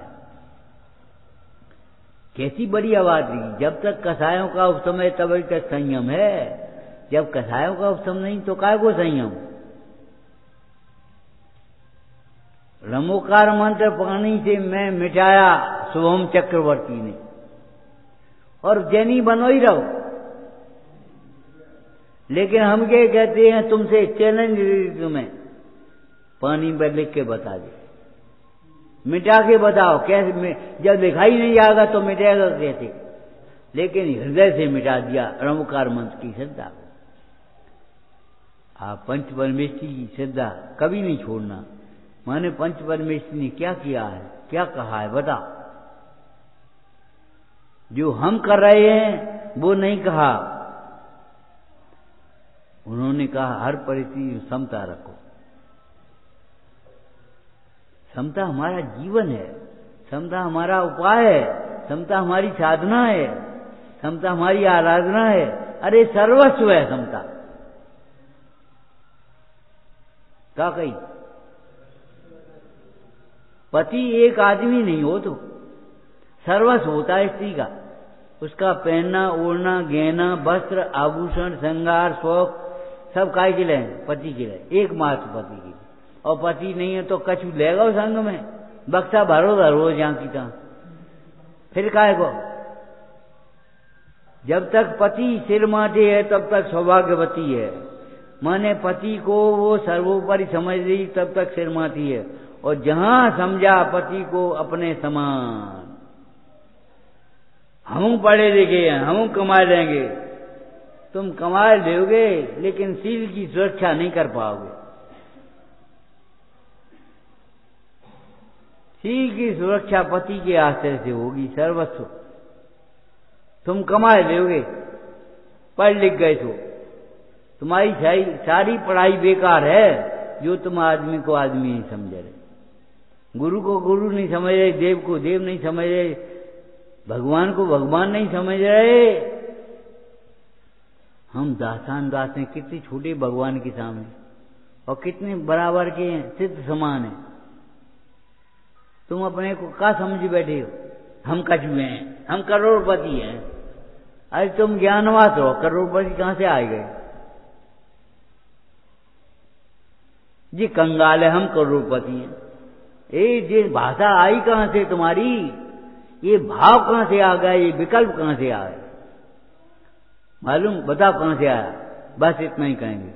कैसी बढ़िया बात है, जब तक कसायों का उपशम है तभी तक संयम है, जब कसायों का उपशम नहीं तो काय को संयम। रमोकार मंत्र पानी से मैं मिटाया शुभम चक्रवर्ती ने, और जैनी बनो ही रहो। लेकिन हम क्या कहते हैं, तुमसे चैलेंज तुम्हें पानी पर लिख के बता दे, मिटा के बताओ कैसे। जब दिखाई नहीं आएगा तो मिटेगा कैसे। लेकिन हृदय से मिटा दिया रमोकार मंत्र की श्रद्धा को। आप पंच परमेश्वरी की श्रद्धा कभी नहीं छोड़ना। माने पंच परमेश्वरी ने क्या किया है, क्या कहा है, बताओ। जो हम कर रहे हैं वो नहीं कहा, उन्होंने कहा हर परिस्थिति में समता रखो। समता हमारा जीवन है, समता हमारा उपाय है, समता हमारी साधना है, समता हमारी आराधना है। अरे सर्वस्व है समता। क्या कही, पति एक आदमी नहीं हो तो सर्वस्व होता है स्त्री का। उसका पहनना, ओढ़ना, गहना, वस्त्र, आभूषण, श्रृंगार, शौक सब काय के लिए, पति के लिए, एकमात्र पति के लिए। और पति नहीं है तो कछु लेगा उस संग में, बक्सा भरो रोज यहाँ की तरह, फिर काय को। जब तक पति सिर माथे है तब तक सौभाग्यवती है। माने पति को वो सर्वोपरि समझ रही तब तक सिर माथी है। और जहां समझा पति को अपने समान, हम पढ़े लिखे हैं, हम कमा लेंगे, तुम कमा लोगे लेकिन सील की सुरक्षा नहीं कर पाओगे। सील की सुरक्षा पति के आश्रय से होगी, सर्वस्व। तुम कमा लोगे, पढ़ लिख गए तो तुम्हारी सारी पढ़ाई बेकार है जो तुम आदमी को आदमी नहीं समझ रहे, गुरु को गुरु नहीं समझ रहे, देव को देव नहीं समझ रहे, भगवान को भगवान नहीं समझ रहे। हम दासान दास हैं, कितने छोटे भगवान के सामने, और कितने बराबर के हैं, सिद्ध समान है। तुम अपने को क्या समझ बैठे हो। हम कछुए हैं, हम करोड़पति हैं। अरे तुम ज्ञानवास हो, करोड़पति कहां से आए गए? जी कंगाल है, हम करोड़पति हैं। ये भाषा आई कहां से तुम्हारी? ये भाव कहां से आ गया? ये विकल्प कहां से आया? मालूम? बताओ कहां से आया? बस इतना ही कहेंगे,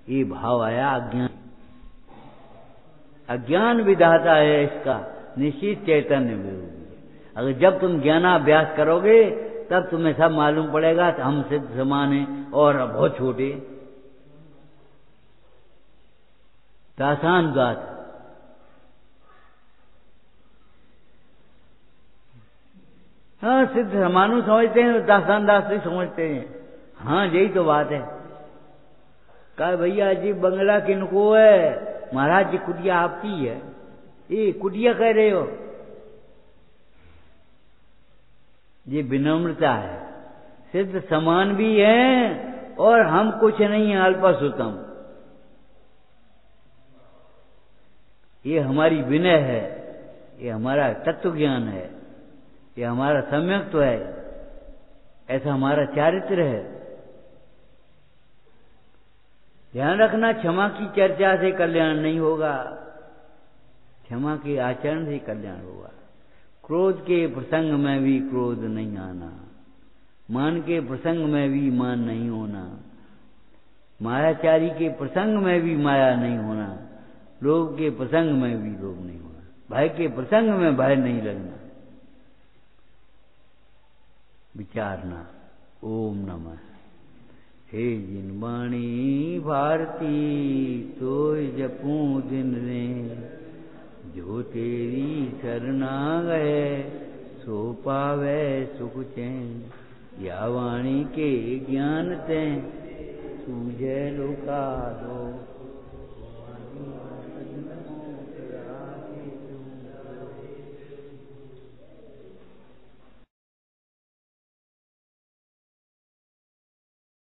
ये भाव आया अज्ञान। अज्ञान विधाता है इसका, निश्चित चैतन्य विरोधी। अगर जब तुम ज्ञानाभ्यास करोगे तब तुम्हें सब मालूम पड़ेगा, हम सिद्ध समान हैं और बहुत छोटे। तो आसान बात। हाँ, सिद्ध समानु समझते हैं, दासान दास समझते हैं। हाँ, यही तो बात है। कहा भैया जी बंगला किनको है? महाराज जी कुटिया आपकी है। ये कुटिया कह रहे हो? ये विनम्रता है। सिद्ध समान भी है और हम कुछ नहीं है, अल्पसुतम। ये हमारी विनय है, ये हमारा तत्व ज्ञान है, ये हमारा सम्यक्त्व है, ऐसा हमारा चारित्र है। ध्यान रखना, क्षमा की चर्चा से कल्याण नहीं होगा, क्षमा के आचरण से कल्याण होगा। क्रोध के प्रसंग में भी क्रोध नहीं आना, मान के प्रसंग में भी मान नहीं होना, मायाचारी के प्रसंग में भी माया नहीं होना, लोभ के प्रसंग में भी लोभ नहीं होना, भय के प्रसंग में भय नहीं लगना। विचारना। ओम नमः। हे जिन वाणी भारती सोय जपूं दिन ने, जो तेरी शरणा गए सो पावे सुख चैन। या वाणी के ज्ञान ते सूझे लोका दो।